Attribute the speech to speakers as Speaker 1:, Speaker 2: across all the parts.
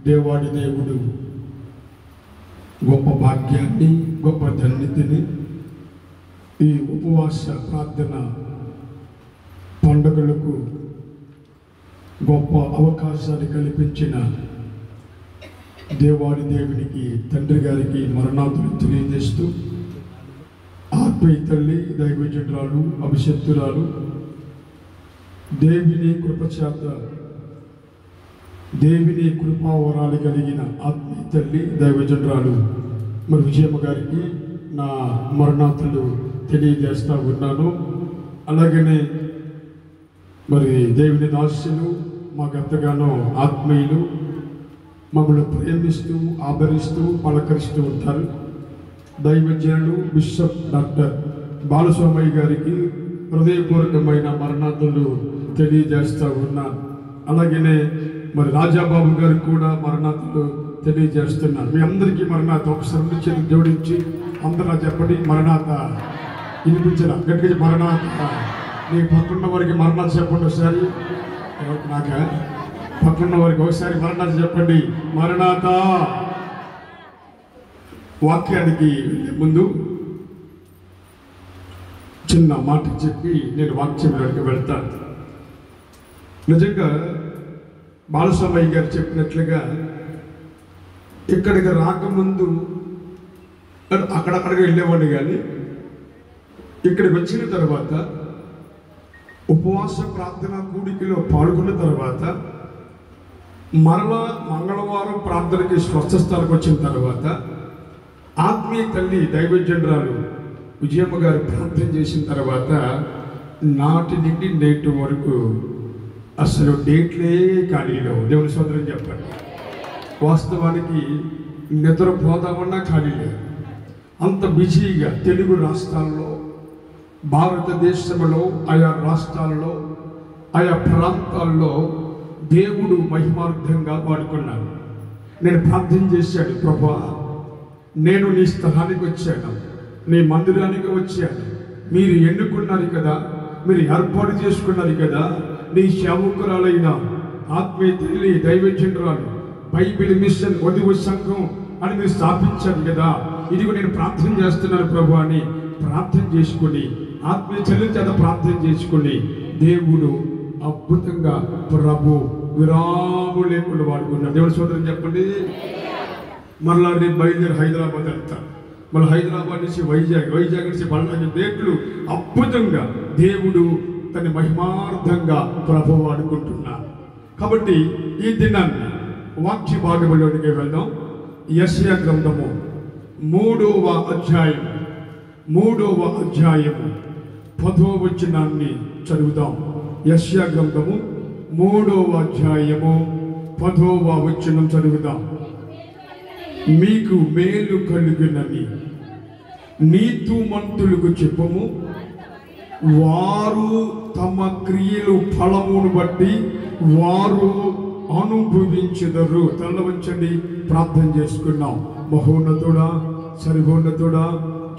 Speaker 1: దేవాడి దేవుడు గొప్ప భాగ్యాన్ని, గొప్ప ధన్యతని ఈ ఉపవాస ప్రార్థన పండుగలకు గొప్ప అవకాశాన్ని కల్పించిన దేవాడి దేవునికి, తండ్రి గారికి మరణాతులు తెలియజేస్తూ, ఆత్మీయ తల్లి దైవజనురాలు అభిషక్తురాలు దేవుని కృపచేత దేవుని కృపావరాలు కలిగిన ఆత్మీయ తల్లి దైవజనురాలు మరి విజయమ్మ గారికి నా మరణాతులు తెలియజేస్తూ ఉన్నాను. అలాగనే మరి దేవుని దాసులు మాకు ఎంతగానో ఆత్మీయులు, మమ్మల్ని ప్రేమిస్తూ ఆదరిస్తూ పలకరిస్తూ ఉంటారు. దైవజనులు బిషప్ డాక్టర్ బాలస్వామయ్య గారికి హృదయపూర్వకమైన మరణాతులు తెలియజేస్తూ ఉన్నాను. అలాగనే మరి రాజాబాబు గారికి కూడా మరణాతులు తెలియజేస్తున్నాను. మీ అందరికీ మరణాత ఒకసారి నుంచి జోడించి అందరూ చెప్పండి మరణాత. వినిపించరా గట్టిగా మరణాత. నీ పక్కన వారికి మరణాలు చెప్పండి ఒకసారి. నాక పక్కన వారికి ఒకసారి మరణాలు చెప్పండి మరణాత. వాక్యానికి ముందు చిన్న మాట చెప్పి నేను వాక్యంలోకి వెళ్తాను. నిజంగా బాలస్వామయ్య గారు చెప్పినట్లుగా ఇక్కడికి రాకముందు అక్కడక్కడికి వెళ్ళేవాడిని, కానీ ఇక్కడికి వచ్చిన తర్వాత ఉపవాస ప్రార్థన కూడికలో పాల్గొన్న తర్వాత మరలా మంగళవారం ప్రార్థనకి స్వస్థ స్థలానికి వచ్చిన తర్వాత ఆత్మీయ తల్లి దైవజనురాలు విజయమ్మ గారు ప్రార్థన చేసిన తర్వాత నాటి నుండి నేటి వరకు అసలు డేట్లే ఖాళీలో. దేవుని సోదరం చెప్పండి. వాస్తవానికి నిద్రపోదామన్నా ఖాళీ లేదు. అంత బిజీగా తెలుగు రాష్ట్రాల్లో, భారతదేశంలో ఆయా రాష్ట్రాల్లో, ఆయా ప్రాంతాల్లో దేవుడు మహిమార్థంగా వాడుకున్నాడు. నేను ప్రార్థన చేశాను, ప్రభా నేను నీ స్థలానికి వచ్చాను, నీ మందిరానికి వచ్చాను, మీరు ఎన్నుకున్నారు కదా, మీరు ఏర్పాటు చేసుకున్నారు కదా, నీ సేవకురాలైన ఆత్మీయ తల్లి దైవజనురాలు బైబిల్ మిషన్ వధువు సంఘం అని మీరు స్థాపించారు కదా, ఇదిగో నేను ప్రార్థన చేస్తున్నాను ప్రభు అని ప్రార్థన చేసుకుని ఆత్మీయ తల్లి చేత ప్రార్థన చేసుకుని దేవుడు అద్భుతంగా ప్రభు విరాము లేకుండా వాడుకున్నాడు. దేవుని సోదరం చెప్పండి. మరలా రేపు బయలుదేరి హైదరాబాద్ వెళ్తాను, మళ్ళీ హైదరాబాద్ నుంచి వైజాగ్ నుంచి బళ్ళారి డేట్లు అద్భుతంగా దేవుడు తన మహిమార్థంగా ప్రభు వాడుకుంటున్నాడు. కాబట్టి ఈ దినాన్ని వాక్య భాగంలోనికి వెళ్దాం. యెషయా గ్రంథము 3వ అధ్యాయము 10వ వచనాన్ని చదువుదాం. యెషయా గ్రంథము 3వ అధ్యాయము 10వ వచనం చదువుదాం. మీకు మేలు కలుగునని నీతిమంతులకు చెప్పము, వారు తమ క్రియలు ఫలమును బట్టి వారు అనుభవించెదరు. తల వంచండి, ప్రార్థన చేసుకున్నాం. మహోన్నతుడా, సర్వోన్నతుడా,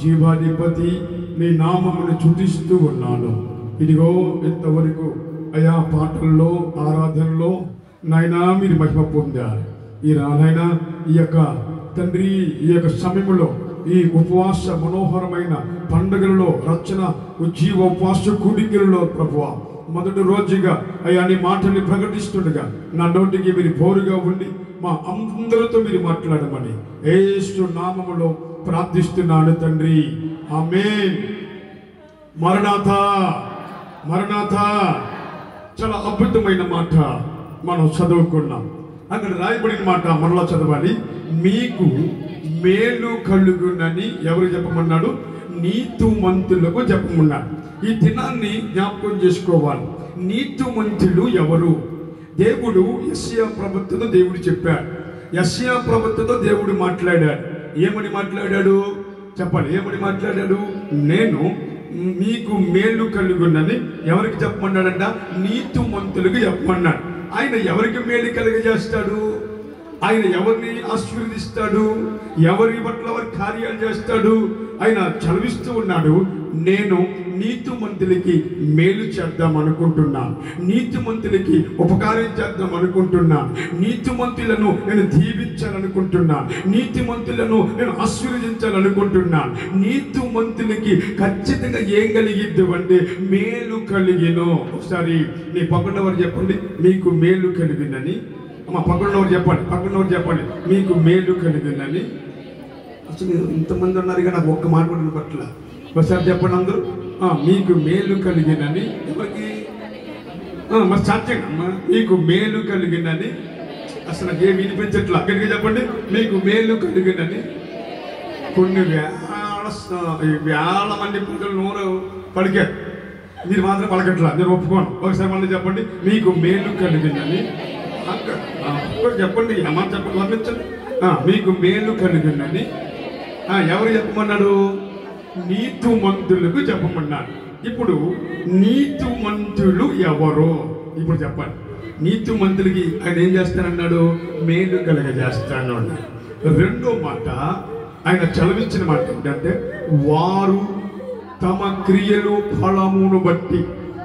Speaker 1: జీవాధిపతి, నీ నామమును స్తుతిస్తూ ఉన్నాను. ఇదిగో ఇంతవరకు అయా పాటల్లో ఆరాధనలో నాయనా మీరు మహిమ పొందారు. ఈ రానైనా ఈ యొక్క తండ్రి ఈ యొక్క సమయంలో ఈ ఉపవాస మనోహరమైన పండుగలలో రచన ఉజ్జీవ ఉపవాస కూడికలలో ప్రభువా మొదటి రోజుగా అయ్యా నీ మాటల్ని ప్రకటిస్తుండగా నా నోటికి మీరు బోరుగా ఉండి మా అందరితో మీరు మాట్లాడమని యేసు నామములో ప్రార్థిస్తున్నాను తండ్రి, ఆమేన్. మరణాత మరణాత. చాలా అద్భుతమైన మాట మనం చదువుకున్నాం. అక్కడ రాయబడిన మాట మరలా చదవాలి. మీకు మేలు కలుగునని ఎవరు చెప్పమన్నాడు? నీతిమంతులకు చెప్పమన్నాడు. ఈ దినాన్ని జ్ఞాపకం చేసుకోవాలి. నీతిమంతులు ఎవరు? దేవుడు యెషయా ప్రవక్తతో దేవుడు చెప్పాడు. యెషయా ప్రవక్తతో దేవుడు మాట్లాడాడు. ఏమని మాట్లాడాడు చెప్పాలి? ఏమని మాట్లాడాడు? నేను మీకు మేలు కలుగునని ఎవరికి చెప్పమన్నాడంట? నీతిమంతులకు చెప్పమన్నాడు. ఆయన ఎవరికి మేలు కలుగజేస్తాడు? ఆయన ఎవరిని ఆశీర్వదిస్తాడు? ఎవరి పట్ల వారి కార్యాలు చేస్తాడు? ఆయన చదివిస్తూ ఉన్నాడు, నేను నీతిమంతులకి మేలు చేద్దాం అనుకుంటున్నాను, నీతిమంతులకి ఉపకారం చేద్దాం అనుకుంటున్నాను, నీతిమంతులను నేను దీవించాలనుకుంటున్నాను, నీతిమంతులను నేను ఆశీర్వదించాలనుకుంటున్నాను. నీతిమంతులకి ఖచ్చితంగా ఏం కలిగిద్దు అంటే మేలు కలిగిను. ఒకసారి నీ పక్కనవారు చెప్పండి, మీకు మేలు కలిగిందని. మా పక్కనవారు చెప్పండి మీకు మేలు కలిగిందని. అసలు ఇంతమంది ఉన్నారు కానీ నాకు ఒక్క మాట కూడా పట్ల. ఒకసారి చెప్పండి అందరూ, మీకు మేలు కలిగిందని. ఎవరికి? మరి సాధ్యంగా మీకు మేలు కలిగిందని. అసలు నాకు ఏమి వినిపించట్లా. అక్కడికి చెప్పండి, మీకు మేలు కలిగిందని. కొన్ని వేల మంది ప్రజలు నోరు పలికారు, మీరు మాత్రం పలకట్లా. నేను ఒప్పుకోను. ఒకసారి మళ్ళీ చెప్పండి, మీకు మేలు కలిగిందని. చెప్పండి, అమ్మ చెప్పండి, వర్ణించండి. మీకు మేలు కలిగిందని ఎవరు చెప్పమన్నాడు? నీతిమంతులకు చెప్పమన్నాడు. ఇప్పుడు నీతిమంతులు ఎవరు? ఇప్పుడు చెప్పండి. నీతిమంతులకి ఆయన ఏం చేస్తానన్నాడు? మేలు కలగజేస్తాను అన్నాడు. రెండో మాట ఆయన చలవించిన మాట ఏంటంటే, వారు తమ క్రియలు ఫలమును బట్టి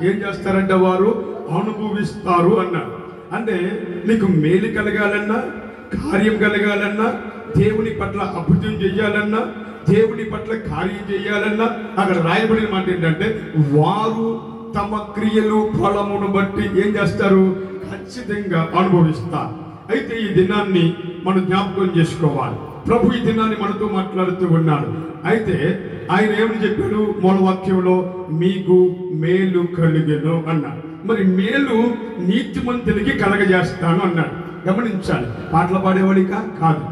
Speaker 1: ఏం చేస్తారంటే వారు అనుభవిస్తారు అన్నాడు. అంటే నీకు మేలు కలగాలన్నా, కార్యం కలగాలన్నా, దేవుని పట్ల అద్భుతం చేయాలన్నా, దేవుని పట్ల కార్యం చేయాలన్నా అక్కడ రాయబడిన మాట ఏంటంటే, వారు తమ క్రియలు ఫలమును బట్టి ఏం చేస్తారు? ఖచ్చితంగా అనుభవిస్తారు. అయితే ఈ దినాన్ని మనం జ్ఞాపకం చేసుకోవాలి. ప్రభు ఈ దినాన్ని మనతో మాట్లాడుతూ ఉన్నాడు. అయితే ఆయన ఏమని చెప్పాడు? మూల వాక్యంలో మీకు మేలు కలిగెను అన్నాడు. మరి మేలు నీతిమంతులకి కలగజేస్తాను అన్నాడు. గమనించాలి. పాటలు పాడేవాడిగా కాదు,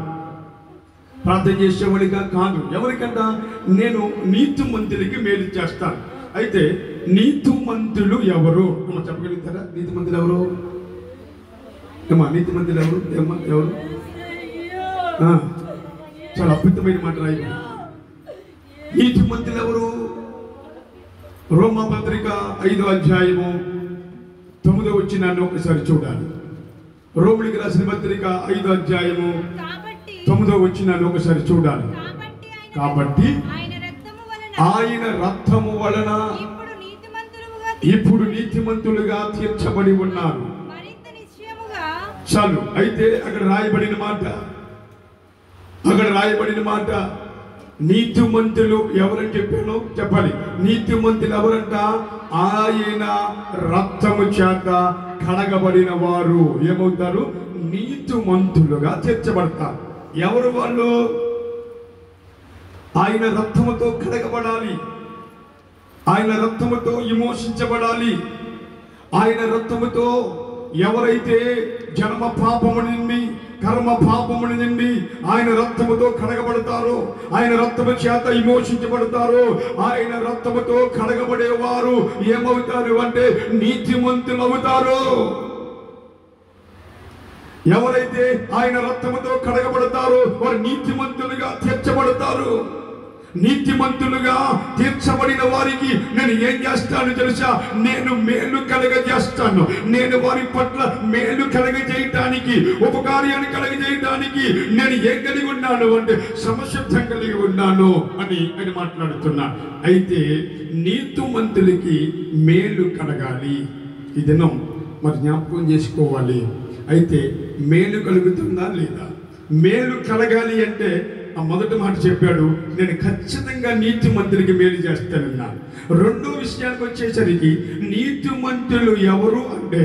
Speaker 1: ప్రార్థన చేసేవాడిగా కాదు. ఎవరికంట? నేను నీతిమంతులకి మేలు చేస్తాను. అయితే నీతిమంతులు ఎవరు? చెప్పగలుగుతారా? నీతిమంతులు ఎవరు? నీతిమంతులు ఎవరు? ఎవరు? చాలా అద్భుతమైన మాట రాయి. నీతిమంతులు ఎవరు? రోమపత్రిక 5వ అధ్యాయము 9వ వచనాన్ని ఒకసారి చూడాలి. రోమిలికి రాసిన పత్రిక 5వ అధ్యాయము 9వ వచనాన్ని ఒకసారి చూడాలి. కాబట్టి ఆయన రక్తము వలన ఇప్పుడు నీతిమంతులుగా తీర్చబడి ఉన్నారు. చాలు. అయితే అక్కడ రాయబడిన మాట నీతిమంతులు ఎవరని చెప్పాను చెప్పాలి. నీతిమంతులు ఎవరంట? ఆయన రక్తము చేత కడగబడిన వారు ఏమవుతారు? నీతిమంతులుగా తీర్చబడతారు. ఎవరు వాళ్ళు? ఆయన రక్తముతో కడగబడాలి, ఆయన రక్తముతో విమోచించబడాలి. ఆయన రక్తముతో ఎవరైతే జన్మ పాపము నుండి, కర్మ పాపము నుండి ఆయన రక్తముతో కడగబడతారో, ఆయన రక్తము చేత విమోచించబడతారో, ఆయన రక్తముతో కడగబడేవారు ఏమవుతారు అంటే నీతిమంతులు అవుతారు. ఎవరైతే ఆయన రక్తముతో కడగబడతారో వారు నీతిమంతులుగా తీర్చబడతారు. నీతిమంతులుగా తీర్చబడిన వారికి నేను ఏం చేస్తాను తెలుసా? నేను మేలు కలగజేస్తాను. నేను వారి పట్ల మేలు కలగజేయటానికి, ఉపకార్యాన్ని కలగజేయటానికి నేను ఏం కలిగి ఉన్నాను అంటే సమసిద్ధం కలిగి ఉన్నాను అని ఆయన మాట్లాడుతున్నాను. అయితే నీతిమంతులకి మేలు కలగాలి. ఈ దినం మరి జ్ఞాపకం చేసుకోవాలి. అయితే మేలు కలుగుతుందా లేదా? మేలు కలగాలి అంటే ఆ మొదటి మాట చెప్పాడు, నేను ఖచ్చితంగా నీతిమంతులకి మేలు చేస్తానన్నాను. రెండో విషయానికి వచ్చేసరికి నీతిమంతులు ఎవరు అంటే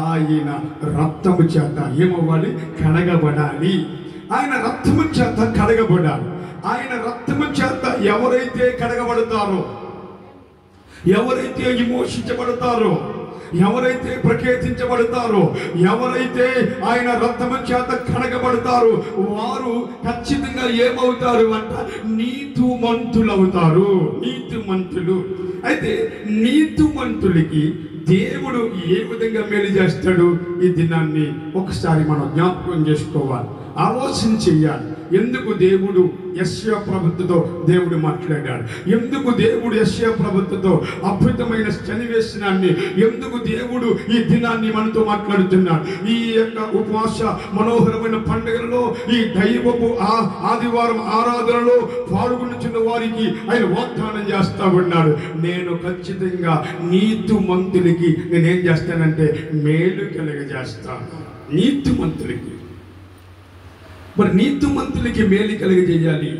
Speaker 1: ఆయన రక్తము చేత ఏమవ్వాలి? కడగబడాలి. ఆయన రక్తము చేత కడగబడాలి. ఆయన రక్తము చేత ఎవరైతే కడగబడతారో, ఎవరైతే విమోచించబడతారో, ఎవరైతే ప్రకేతించబడతారో, ఎవరైతే ఆయన రక్తము చేత కడగబడతారో వారు ఖచ్చితంగా ఏమవుతారు అంట? నీతిమంతులు అవుతారు. నీతిమంతులు. అయితే నీతిమంతులకి దేవుడు ఏ విధంగా మేలు చేస్తాడు? ఈ దినాన్ని ఒకసారి మనం జ్ఞాపకం చేసుకోవాలి, ఆలోచన చెయ్యాలి. ఎందుకు దేవుడు యెషయా ప్రవక్తతో దేవుడు మాట్లాడాడు, ఎందుకు దేవుడు యెషయా ప్రవక్తతో అద్భుతమైన సన్నివేశాన్ని, ఎందుకు దేవుడు ఈ దినాన్ని మనతో మాట్లాడుతున్నాడు. ఈ యొక్క ఉపవాస మనోహరమైన పండుగలలో, ఈ దైవపు ఆదివారం ఆరాధనలో పాల్గొనుచున్న వారికి ఆయన వాగ్దానం చేస్తా ఉన్నాడు. నేను ఖచ్చితంగా నీతిమంతులకి నేనేం చేస్తానంటే మేలు కలుగజేస్తాను. నీతిమంతులకి, మరి నీతిమంతులకి మేలు కలుగజేయాలి.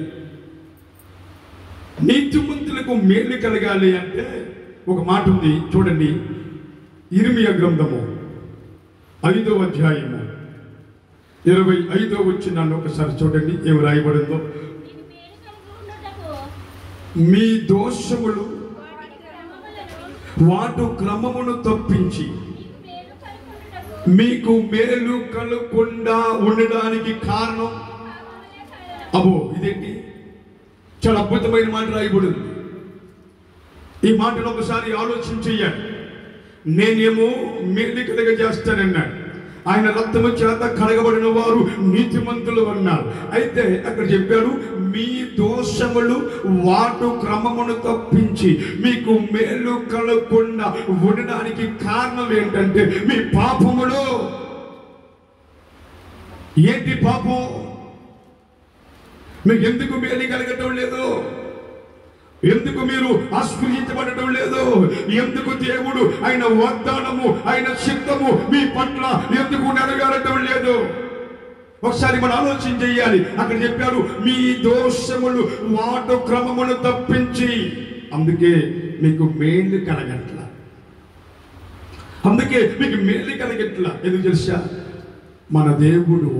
Speaker 1: నీతిమంతులకు మేలు కలగాలి అంటే ఒక మాట ఉంది చూడండి. ఇర్మియా గ్రంథము 5వ అధ్యాయము 25వ వచనాన్ని ఒకసారి చూడండి. ఏమి రాయబడిందో, మీ దోషములు వాటి క్రమమును తప్పించి మీకు మేలు కలగకుండా ఉండడానికి కారణం. అబ్బో, ఇదేంటి చాలా అద్భుతమైన మాట రాయబడింది. ఈ మాటను ఒకసారి ఆలోచన చెయ్యాలి. నేనేమో మేలు కలుగజేస్తానన్నాడు. ఆయన రక్తము చేత కడగబడిన వారు నీతిమంతులు అన్నారు. అయితే అక్కడ చెప్పాడు, మీ దోషములు వాటి క్రమమును తప్పించి మీకు మేలు కలగకుండా ఉండడానికి కారణం ఏంటంటే మీ పాపములు. ఏంటి పాపం? మీకు ఎందుకు మేలు కలగటం లేదు? ఎందుకు మీరు ఆస్పృహించబడటం లేదు? ఎందుకు దేవుడు ఆయన వాగ్దానము, ఆయన చిత్తము మీ పట్ల ఎందుకు నెరవేరటం లేదు? ఒకసారి మనం ఆలోచన చేయాలి. అక్కడ చెప్పారు, మీ దోషములు వాటి క్రమమును తప్పించి, అందుకే మీకు మేలు కలగట్ల. అందుకే మీకు మేలు కలగట్ల. ఎందుకు తెలుసా? మన దేవుడు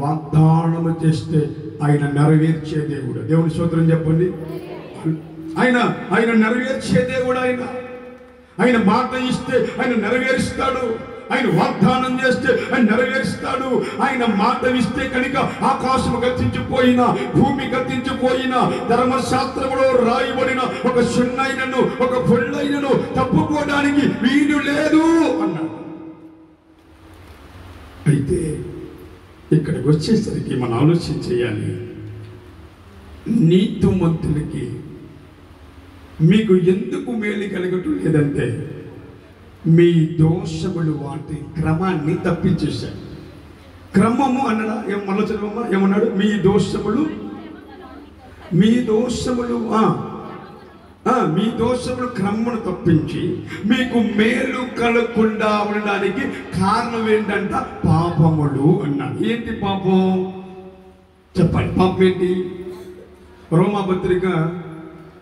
Speaker 1: వాగ్దానము చేస్తే ఆయన నెరవేర్చే దేవుడు. దేవుని స్తోత్రం చెప్పండి. ఆయన నెరవేర్చే దేవుడు. ఆయన మాట ఇస్తే ఆయన నెరవేరుస్తాడు. ఆయన వాగ్దానం చేస్తే ఆయన నెరవేరుస్తాడు. ఆయన మాట ఇస్తే కనుక ఆకాశం గతించిపోయినా, భూమి గతించిపోయినా, ధర్మశాస్త్రంలో రాయబడిన ఒక సున్నైనను ఒక పొల్లైనను తప్పుకోవడానికి వీలు లేదు అన్నాడు. అయితే ఇక్కడికి వచ్చేసరికి మనం ఆలోచన చేయాలి. నీతిమంతులకి మీకు ఎందుకు మేలు కలగటం లేదంటే మీ దోషములు వాటి క్రమాన్ని తప్పించేశారు. క్రమము అన్నడా? మళ్ళీ చదవమ్మా. ఏమన్నాడు? మీ దోషములు క్రమమును తప్పించి మీకు మేలు కలగకుండా ఉండడానికి కారణం ఏంటంట? పాపములు అన్నాడు. ఏంటి పాపం చెప్పండి. పాపం ఏంటి? రోమాపత్రిక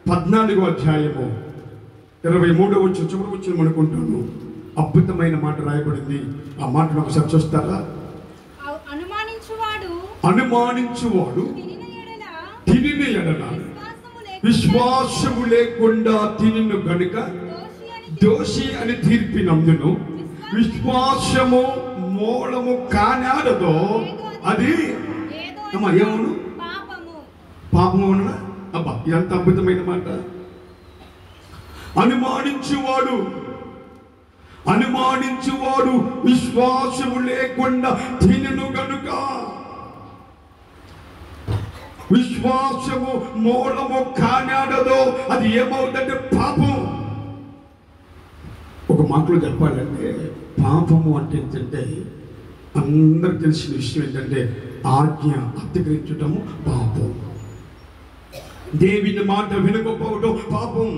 Speaker 1: 14వ అధ్యాయము 23వ చివరి వచ్చిన అనుకుంటాను. అద్భుతమైన మాట రాయబడింది. ఆ మాటను ఒకసారి చూస్తారా? అనుమానించువాడు తినిన ఎడల విశ్వాసము లేకుండా తినిను గనుక దోషి అని తీర్పినందును విశ్వాసము మూలము కానాడదో అది ఏమను? పాపము అన్నా. అబ్బా, ఇదంత అద్భుతమైన మాట. అనుమానించువాడు విశ్వాసము లేకుండా తినను గనుక విశ్వాసము మూలము కానాడదో అది ఏమవుతుందంటే పాపం. ఒక మాటలో చెప్పాలంటే పాపము అంటే ఏంటంటే అందరికి తెలిసిన విషయం ఏంటంటే ఆజ్ఞ అతిక్రమించటము పాపం. దేవుని మాట వినకపోవడం పాపం.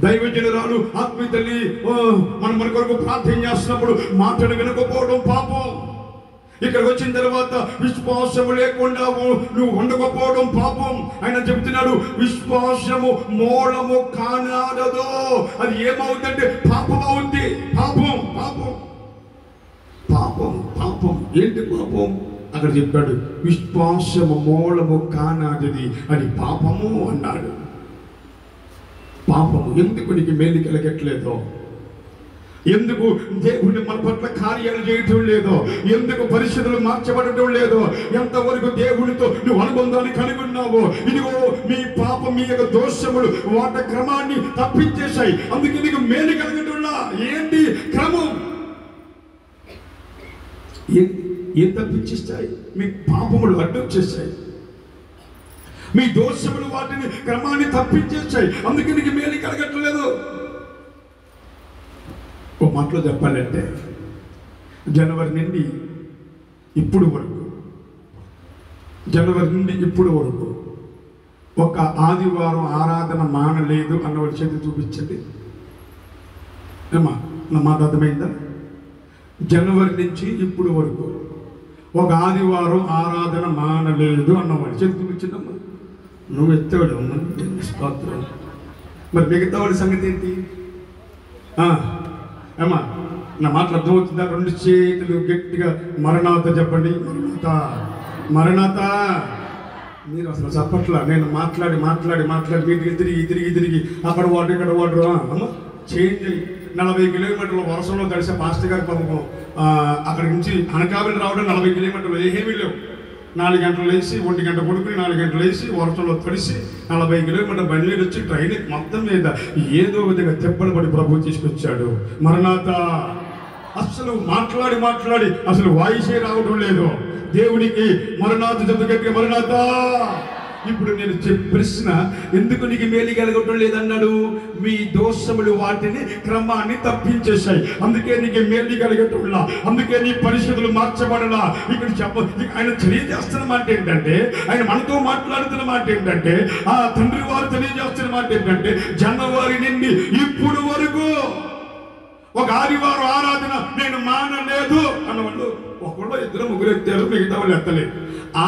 Speaker 1: దైవజనురాలు ఆత్మీయ తల్లి మన కొరకు ప్రార్థన చేస్తున్నప్పుడు మాటను వినకపోవడం పాపం. ఇక్కడికి వచ్చిన తర్వాత విశ్వాసము లేకుండా నువ్వు ఉండకపోవడం పాపం. ఆయన చెబుతున్నాడు, విశ్వాసము మూలము కానాడదో అది ఏమవుతుందంటే పాపం అవుద్ది. పాపం పాపం పాపం పాపం. ఏంటి పాపం? అక్కడ చెప్పాడు, విశ్వాసము మూలము కానాదది అది పాపము అన్నాడు. పాపము. ఎందుకు నీకు మేలు కలగట్లేదో? ఎందుకు దేవుని మన పట్ల కార్యాలు చేయటం లేదో? ఎందుకు పరిస్థితులు మార్చబడటం లేదో? ఎంతవరకు దేవునితో నువ్వు అనుబంధాన్ని కలిగి ఉన్నావో? ఇదిగో మీ పాపం, మీ యొక్క దోషములు వాటి క్రమాన్ని తప్పించేశాయి. అందుకే నీకు మేలు కలగటంలా. ఏంటి క్రమం? ఏం తప్పించేస్తాయి? మీ పాపములు అడ్డొచ్చేస్తాయి, మీ దోషములు వాటిని క్రమాన్ని తప్పించేస్తాయి. అందుకే నీకు మేలు కలగట్లేదు. ఓ మాటలో చెప్పాలంటే జనవరి నుండి ఇప్పుడు వరకు ఒక ఆదివారం ఆరాధన మానలేదు అన్నవాడి చేతి చూపించండి. ఏమా నా మాట అర్థమైందా? జనవరి నుంచి ఇప్పుడు వరకు ఒక ఆదివారం ఆరాధన మానలేదు అన్నవాడి చేతి చూపించిందమ్మా. నువ్వు ఎత్తాడు స్తోత్రం. మరి మిగతా వాడి సంగతి ఏంటి? ఏమా నా మాటలు అర్థమవుతుందా? 2 చేతులు గట్టిగా మరణాత చెప్పండి. మరణాత. మీరు అసలు చెప్పట్లా. నేను మాట్లాడి మీరు తిరిగి అక్కడ వాటర్ ఇక్కడ వాటర్ అమ్మ చేంజ్ అయ్యి 40 కిలోమీటర్ల వర్షంలో కలిసే పాస్టర్ గారి పాపం అక్కడి నుంచి అనకాపల్లి రావడం 40 కిలోమీటర్లు ఏమీ లేవు. 4 గంటలు లేచి 1 గంట పడుకుని 4 గంటలు లేచి వర్షంలో తడిసి 40 కిలోమీటర్ల బండి మీద వచ్చి ట్రైన్ మొత్తం మీద ఏదో విధంగా తెప్పలు పడి ప్రభు తీసుకొచ్చాడు. మరణాత. అసలు మాట్లాడి అసలు వాయిసే రావడం లేదు. దేవునికి మరణాత చెప్పగట్టి మరణాత. ఇప్పుడు నేను ప్రశ్న, ఎందుకు నీకు మేలు కలగటం లేదన్నాడు? మీ దోషములు వాటిని క్రమాన్ని తప్పించేశాయి. అందుకే నీకు మేలు కలగటంలా, అందుకే నీ పరిస్థితులు మార్చబడలా. ఇక్కడ ఆయన తెలియజేస్తున్న మాట ఏంటంటే, ఆయన మనతో మాట్లాడుతున్న మాట ఏంటంటే, ఆ తండ్రి వారు తెలియజేస్తున్న మాట ఏంటంటే, జనవరి నుండి ఇప్పుడు వరకు ఒక ఆదివారం ఆరాధన నేను మానలేదు అన్నవాళ్ళు ఒకళ్ళు 2 3 ఎత్తారు, మిగతా వాళ్ళు ఎత్తలేదు.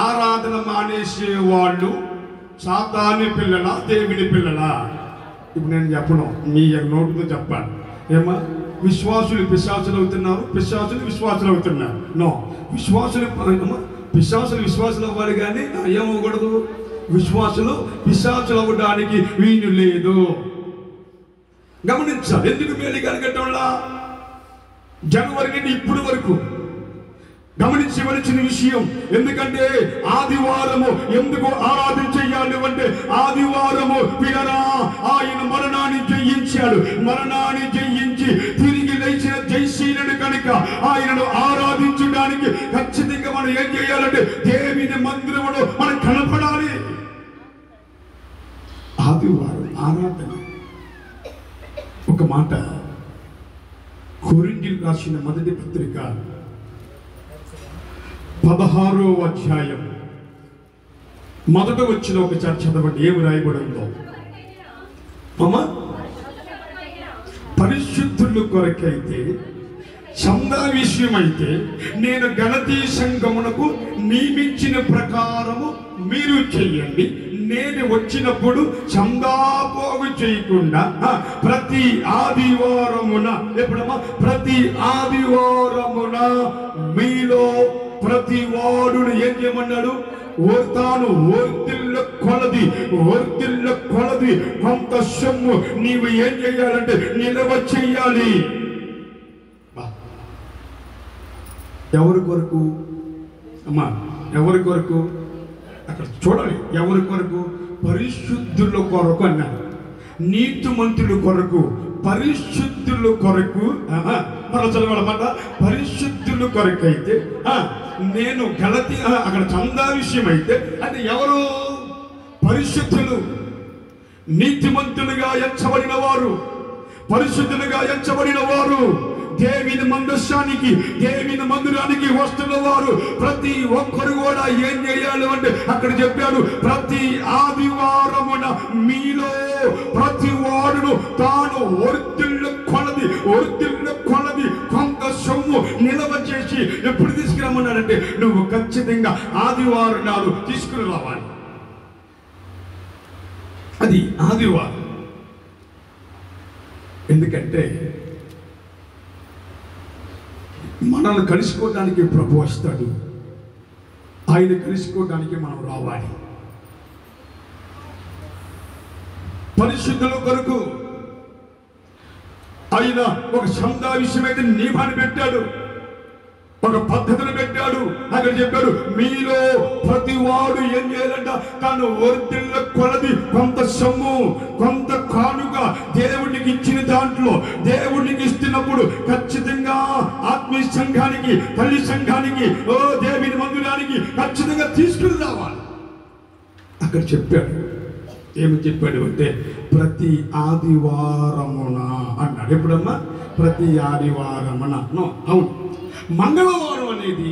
Speaker 1: ఆరాధన మానేసే వాళ్ళు సాతాను పిల్లల, దేవుని పిల్లల? ఇప్పుడు నేను చెప్పను, మీ నోటితో చెప్పాలి. ఏమా విశ్వాసులు పిశాచులు అవుతున్నారు, పిశాచులు విశ్వాసులు అవుతున్నారు. నో, పిశాచులు విశ్వాసులు అవ్వాలి కానీ ఏమవ్వకూడదు. విశ్వాసులు పిశాచులు అవ్వడానికి వీలు లేదు. గమనించాలి. ఎందుకు మేలు కలగటంలా? జనవరి నుండి ఇప్పుడు వరకు గమనించవలసిన విషయం. ఎందుకంటే ఆదివారము ఎందుకు ఆరాధన చెయ్యాలి అంటే, ఆదివారము వినరా ఆయన మరణాన్ని జయించాడు. మరణాన్ని జయించి తిరిగి లేచిన జయశీలుడు కనుక ఆయనను ఆరాధించడానికి ఖచ్చితంగా మనం ఏం చేయాలంటే దేవుని మందిరములో మనం కనపడాలి. ఆదివారం ఆరాధన. ఒక మాట కొరింథీయులకు రాసిన మొదటి పత్రిక 16వ అధ్యాయం మొదట వచ్చిన ఒక చదవండి. ఏమి రాయబడిందో? పరిశుద్ధుల కొరకైతే, చందా విషయమైతే నేను గలతీ సంఘమునకు నియమించిన ప్రకారము మీరు చెయ్యండి. నేను వచ్చినప్పుడు చందా పోగు చేయకుండా ప్రతి ఆదివారమున, ఎప్పుడమ్మా? ప్రతి ఆదివారమున మీలో ప్రతి వాడును ఏం చేయమన్నాడు? తాను వర్తిల్ల కొలది కొంత సొమ్ము నీవు ఏం చేయాలంటే నిల్వ చెయ్యాలి. ఎవరి కొరకు అమ్మా? ఎవరి కొరకు? అక్కడ చూడాలి. ఎవరి కొరకు? పరిశుద్ధుల కొరకు అన్నారు. నీతిమంతుల కొరకు, పరిశుద్ధుల కొరకు. మనం చదవాలన్నమాట. పరిశుద్ధుల కొరకు అయితే నేను గలతీ, అక్కడ చందా విషయం అయితే అంటే ఎవరు? పరిశుద్ధులు, నీతిమంతులుగా ఎంచబడిన వారు, పరిశుద్ధులుగా ఎంచబడిన వారు, దేవుని మందస్సానికి, దేవుని మందిరానికి వస్తున్న వారు ప్రతి ఒక్కరు కూడా ఏం చేయాలి అంటే అక్కడ చెప్పాడు, ప్రతి ఆదివారమున మీలో ప్రతి వాడును తాను వర్తిల్ల కొలది కొంత సొమ్ము నిల్వ చేసి ఎప్పుడు తీసుకురమ్మన్నాడంటే, నువ్వు ఖచ్చితంగా ఆదివారం నాడు తీసుకుని రావాలి. అది ఆదివారం. ఎందుకంటే మనల్ని కలుసుకోవడానికి ప్రభు వస్తాడు. ఆయన కలుసుకోవడానికి మనం రావాలి. పరిశుద్ధుల కొరకు ఆయన ఒక చందా విషయమైతే నియమాన్ని పెట్టాడు. ఒక పద్ధతిని పెట్టాడు. అక్కడ చెప్పాడు, మీలో ప్రతి వాడు ఏం చేయాలంట, తను వర్ధిల్ల కొలది కొంత సొమ్ము కొంత కానుక దేవుడికి ఇచ్చిన దాంట్లో దేవుడికి ఇస్తున్నప్పుడు ఖచ్చితంగా ఆత్మీయ సంఘానికి, తల్లి సంఘానికి, దేవుని మందిరానికి ఖచ్చితంగా తీసుకుని రావాలి. అక్కడ చెప్పాడు. ఏమి చెప్పాడు అంటే ప్రతి ఆదివారమున అన్నాడు. ఎప్పుడమ్మా? ప్రతి ఆదివారమున. అవును, మంగళవారం అనేది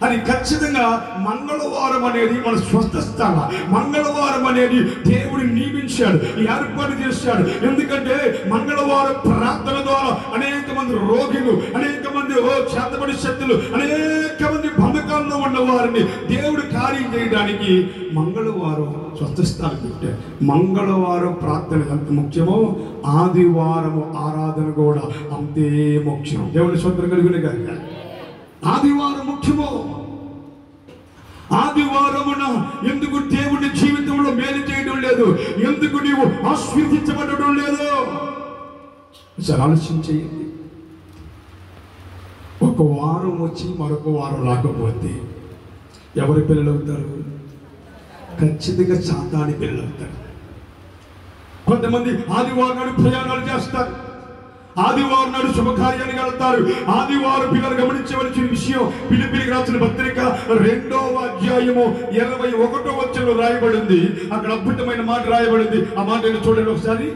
Speaker 1: అది ఖచ్చితంగా మంగళవారం అనేది మన స్వస్థ స్థలం. మంగళవారం అనేది దేవుడు నియమించాడు, ఏర్పాటు చేశాడు. ఎందుకంటే మంగళవారం ప్రార్థన ద్వారా అనేక మంది రోగులు, అనేక మంది చేతబడి శక్తులు, అనేక మంది బంధకాల్లో ఉన్న వారిని దేవుడు కార్యం చేయడానికి మంగళవారం స్వస్థ స్థానం పెట్టాడు. మంగళవారం ప్రార్థన ఎంత ముఖ్యమో ఆదివారము ఆరాధన కూడా అంతే ముఖ్యం. దేవుని స్వతంత్రం కలిగిన గాక ఆదివారం ముఖ్యమో. ఆదివారమున ఎందుకు దేవుడి జీవితంలో మేలు చేయడం లేదు? ఎందుకు నీవు ఆశీర్వదించబడడం లేదు? సరే ఆలోచించేయండి. ఒక వారం వచ్చి మరొక వారం రాకపోతే ఎవరి పిల్లలు అవుతారు? ఖచ్చితంగా సాతాని పిల్లలు అవుతారు. కొంతమంది ఆదివారం నాడు ప్రయాణాలు చేస్తారు, ఆదివారం నాడు శుభకార్యానికి వెళ్తారు. ఆదివారం పిల్లలు గమనించవలసిన విషయం, ఫిలిప్పీయులకు రాసిన పత్రిక 2వ అధ్యాయము 21వ వచనంలో రాయబడింది. అక్కడ అద్భుతమైన మాట రాయబడింది. ఆ మాట చూడండి ఒకసారి.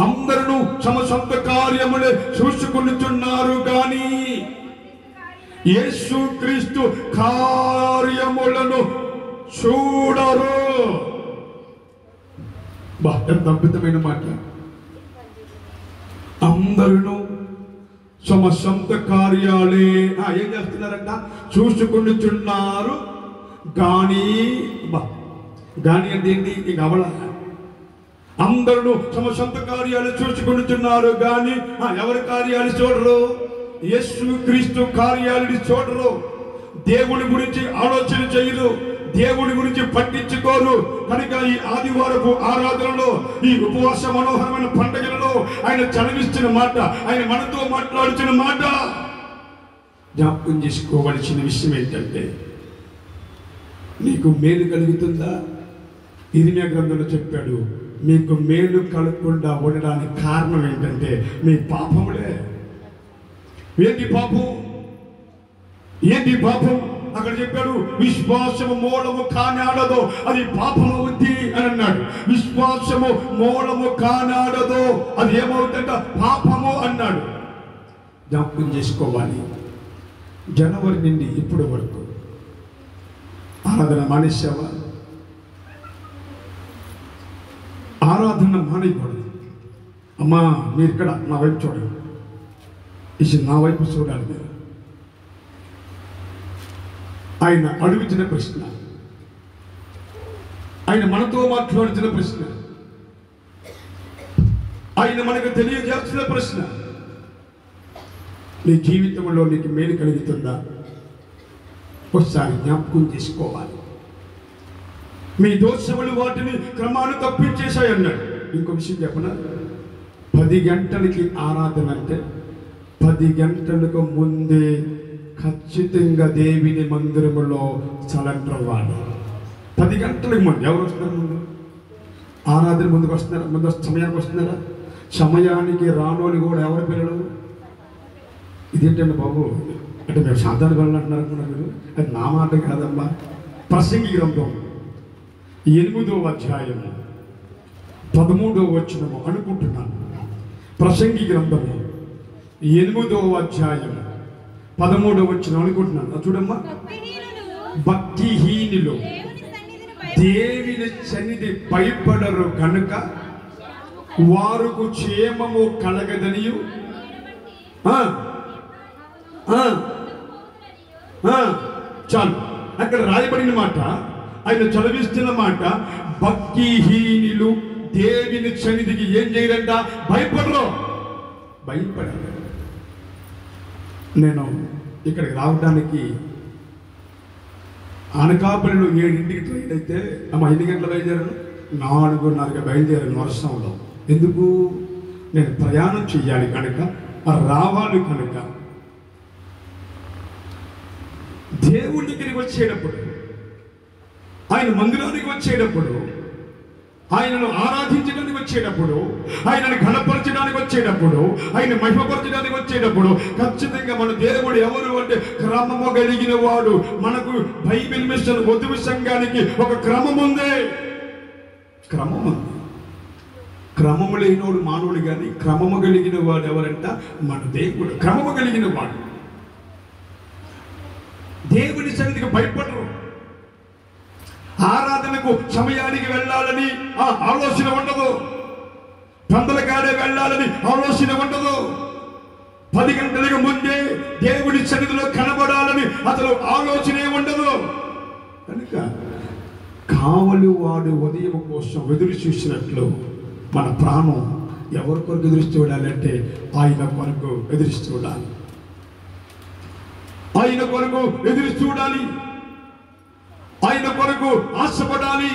Speaker 1: అందరూ తమ సొంత కార్యములే చూసుకుంటున్నారు కానీ యేసుక్రీస్తు కార్యములను చూడరు. ఎంత అద్భుతమైన మాట. అందరూ తమ సొంత కార్యాలే ఏం చేస్తున్నారంట? చూసుకుంటున్నారు కానీ అంటే ఏంటి? ఇంక అవల అందరూ తమ సొంత కార్యాలు చూసుకుంటున్నారు కానీ ఎవరి కార్యాలు చూడరు? యేసుక్రీస్తు కార్యాలను చూడరు. దేవుని గురించి ఆలోచన చేయరు, దేవుని గురించి పట్టించుకోరు. కనుక ఈ ఆదివారపు ఆరాధనలో, ఈ ఉపవాస మనోహరమైన పండుగలలో ఆయన చదివిస్తున్న మాట, ఆయన మనతో మాట్లాడుతున్న మాట జ్ఞాపకం చేసుకోవలసిన విషయం ఏంటంటే, నీకు మేలు కలుగుతుందా? ఇర్మియా గ్రంథంలో చెప్పాడు, మీకు మేలు కలగకుండా ఉండడానికి కారణం ఏంటంటే మీ పాపములే. ఏంటి పాపం? ఏంటి పాపం? అక్కడ చెప్పాడు, విశ్వాసము మూలము కానాడదో అది పాపము ఉంది అని అన్నాడు. విశ్వాసము మూలము కానాడదో అది ఏమవుతుందంట? పాపము అన్నాడు. జ్ఞాపకం చేసుకోవాలి. జనవరి నుండి ఇప్పటి వరకు ఆరాధన మానేసావా? ఆరాధన మానేయకూడదు. అమ్మా మీరు ఇక్కడ నా వైపు చూడండి, ఇది నా వైపు చూడాలి. మీరు ఆయన అడుగుతున్న ప్రశ్న, ఆయన మనతో మాట్లాడుతున్న ప్రశ్న, ఆయన మనకు తెలియజేస్తున్న ప్రశ్న, నీ జీవితంలో నీకు మేలు కలుగుతుందా? ఒకసారి జ్ఞాపకం చేసుకోవాలి. మీ దోషములు వాటిని క్రమాన్ని తప్పించేశాయన్నాడు. ఇంకో విషయం చెప్పనా? 10 గంటలకి ఆరాధన అంటే 10 గంటలకు ముందే ఖచ్చితంగా దేవుని మందిరములో చలంట్రవ్వాలి. 10 గంటలకు ముందు ఎవరు వస్తున్నారు? ముందు ఆరాధన ముందుకు వస్తున్నారా? ముందు సమయానికి వస్తున్నారా? సమయానికి రానోని కూడా ఎవరి పిల్లలు? ఇదేంటండి బాబు అంటే మేము శాంతానికి వెళ్ళాలంటున్నారు అనుకున్నారు మీరు. అది నా మాట కాదమ్మా. ప్రసంగి గ్రంథం 8వ అధ్యాయము 13వ వచనము అనుకుంటున్నాను. ప్రసంగి గ్రంథము 8వ అధ్యాయము 13వ వచనం అనుకుంటున్నాను. చూడమ్మా. భక్తిహీనులు దేవుని సన్నిధి భయపడరు కనుక వారుకు క్షేమము కలగదనియు చాలు. అక్కడ రాయబడిన మాట, ఆయన చదివిస్తున్న మాట, భక్తిహీనులు దేవుని సన్నిధికి ఏం చేయరంట? భయపడరు. భయపడరు. నేను ఇక్కడికి రావడానికి అనకాపల్లిలో 7ంటికి ట్రైన్ అయితే 5 గంటల బయలుదేరాను, 4:30కి బయలుదేరాను వర్షంలో. ఎందుకు? నేను ప్రయాణం చెయ్యాలి కనుక, రావాలి కనుక దేవుడి దగ్గరికి వచ్చేటప్పుడు, ఆయన మందిరానికి వచ్చేటప్పుడు, ఆయనను ఆరాధించడానికి వచ్చేటప్పుడు, ఆయనను ఘనపరచడానికి వచ్చేటప్పుడు, ఆయన మహిమపరచడానికి వచ్చేటప్పుడు ఖచ్చితంగా మన దేవుడు ఎవరు అంటే క్రమము కలిగిన వాడు. మనకు బైబిల్ మిషన్ వధువు సంఘానికి ఒక క్రమం ఉంది. క్రమం ఉంది. క్రమము లేనివాడు మానవుడు, కానీ క్రమము కలిగిన వాడు ఎవరంట? మన దేవుడు. క్రమము కలిగిన వాడు. దేవుని సన్నిధికి భయపడరు. ఆరాధనకు సమయానికి వెళ్ళాలని ఆలోచన ఉండదు. పందల కాడే వెళ్ళాలని ఆలోచన ఉండదు. 10 గంటలకు ముందే దేవుడి సన్నిధిలో కనబడాలని అసలు ఆలోచనే ఉండదు. కనుక కావలి వాడు ఉదయం కోసం ఎదురు చూసినట్లు మన ప్రాణం ఎవరి కొరకు ఎదురు చూడాలంటే ఆయన కొరకు ఎదురు చూడాలి. ఆయన కొరకు ఎదురు చూడాలి. ఆయన కొరకు ఆశపడాలి.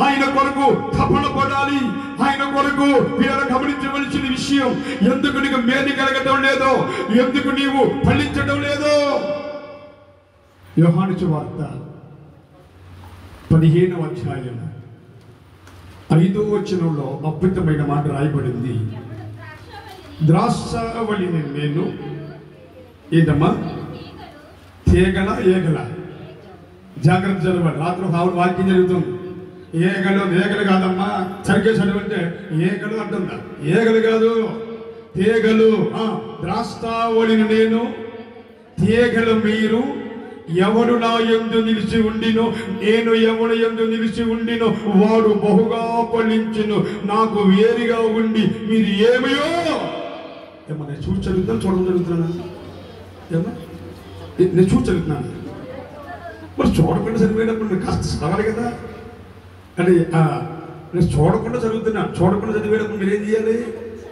Speaker 1: ఆయన కొరకు తపన పడాలి. ఆయన కొరకు మీరు గమనించవలసిన విషయం, ఎందుకు నీకు మేలు కలగటం లేదో, ఎందుకు నీవు ఫలించడం లేదో. యోహాను సువార్త 15వ అధ్యాయం 5వ వచనంలో అద్భుతమైన మాట రాయబడింది. ద్రాక్షావళిని నేను, ఏంటమ్మా, తీగల ఏగల, జాగ్రత్త చదవండి. రాత్రి ఆవిడ వాక్యం జరుగుతుంది. ఏగలు కాదమ్మా, సరిగ్గా చదవంటే ఏగలు అంటుందా? ఏగలు కాదు, తీగలు. ద్రాక్షావళిని నేను, తీగలు మీరు. ఎవడు నా యందు నిలిచి ఉండినో, నేను ఎవడు యందు నిలిచి ఉండినో వాడు బహుగా ఫలించును. నాకు వేరుగా ఉండి మీరు ఏమయో. ఏమన్నా చూసి చదువుతాను, చూడడం జరుగుతున్నా? ఏమన్నా నేను చూసి చదువుతున్నాను. మరి చూడకుండా చదివేటప్పుడు నేను కాస్త చదవాలి కదా. అంటే నేను చూడకుండా చదువుతున్నా. చూడకుండా చదివేటప్పుడు మీరు ఏం చేయాలి?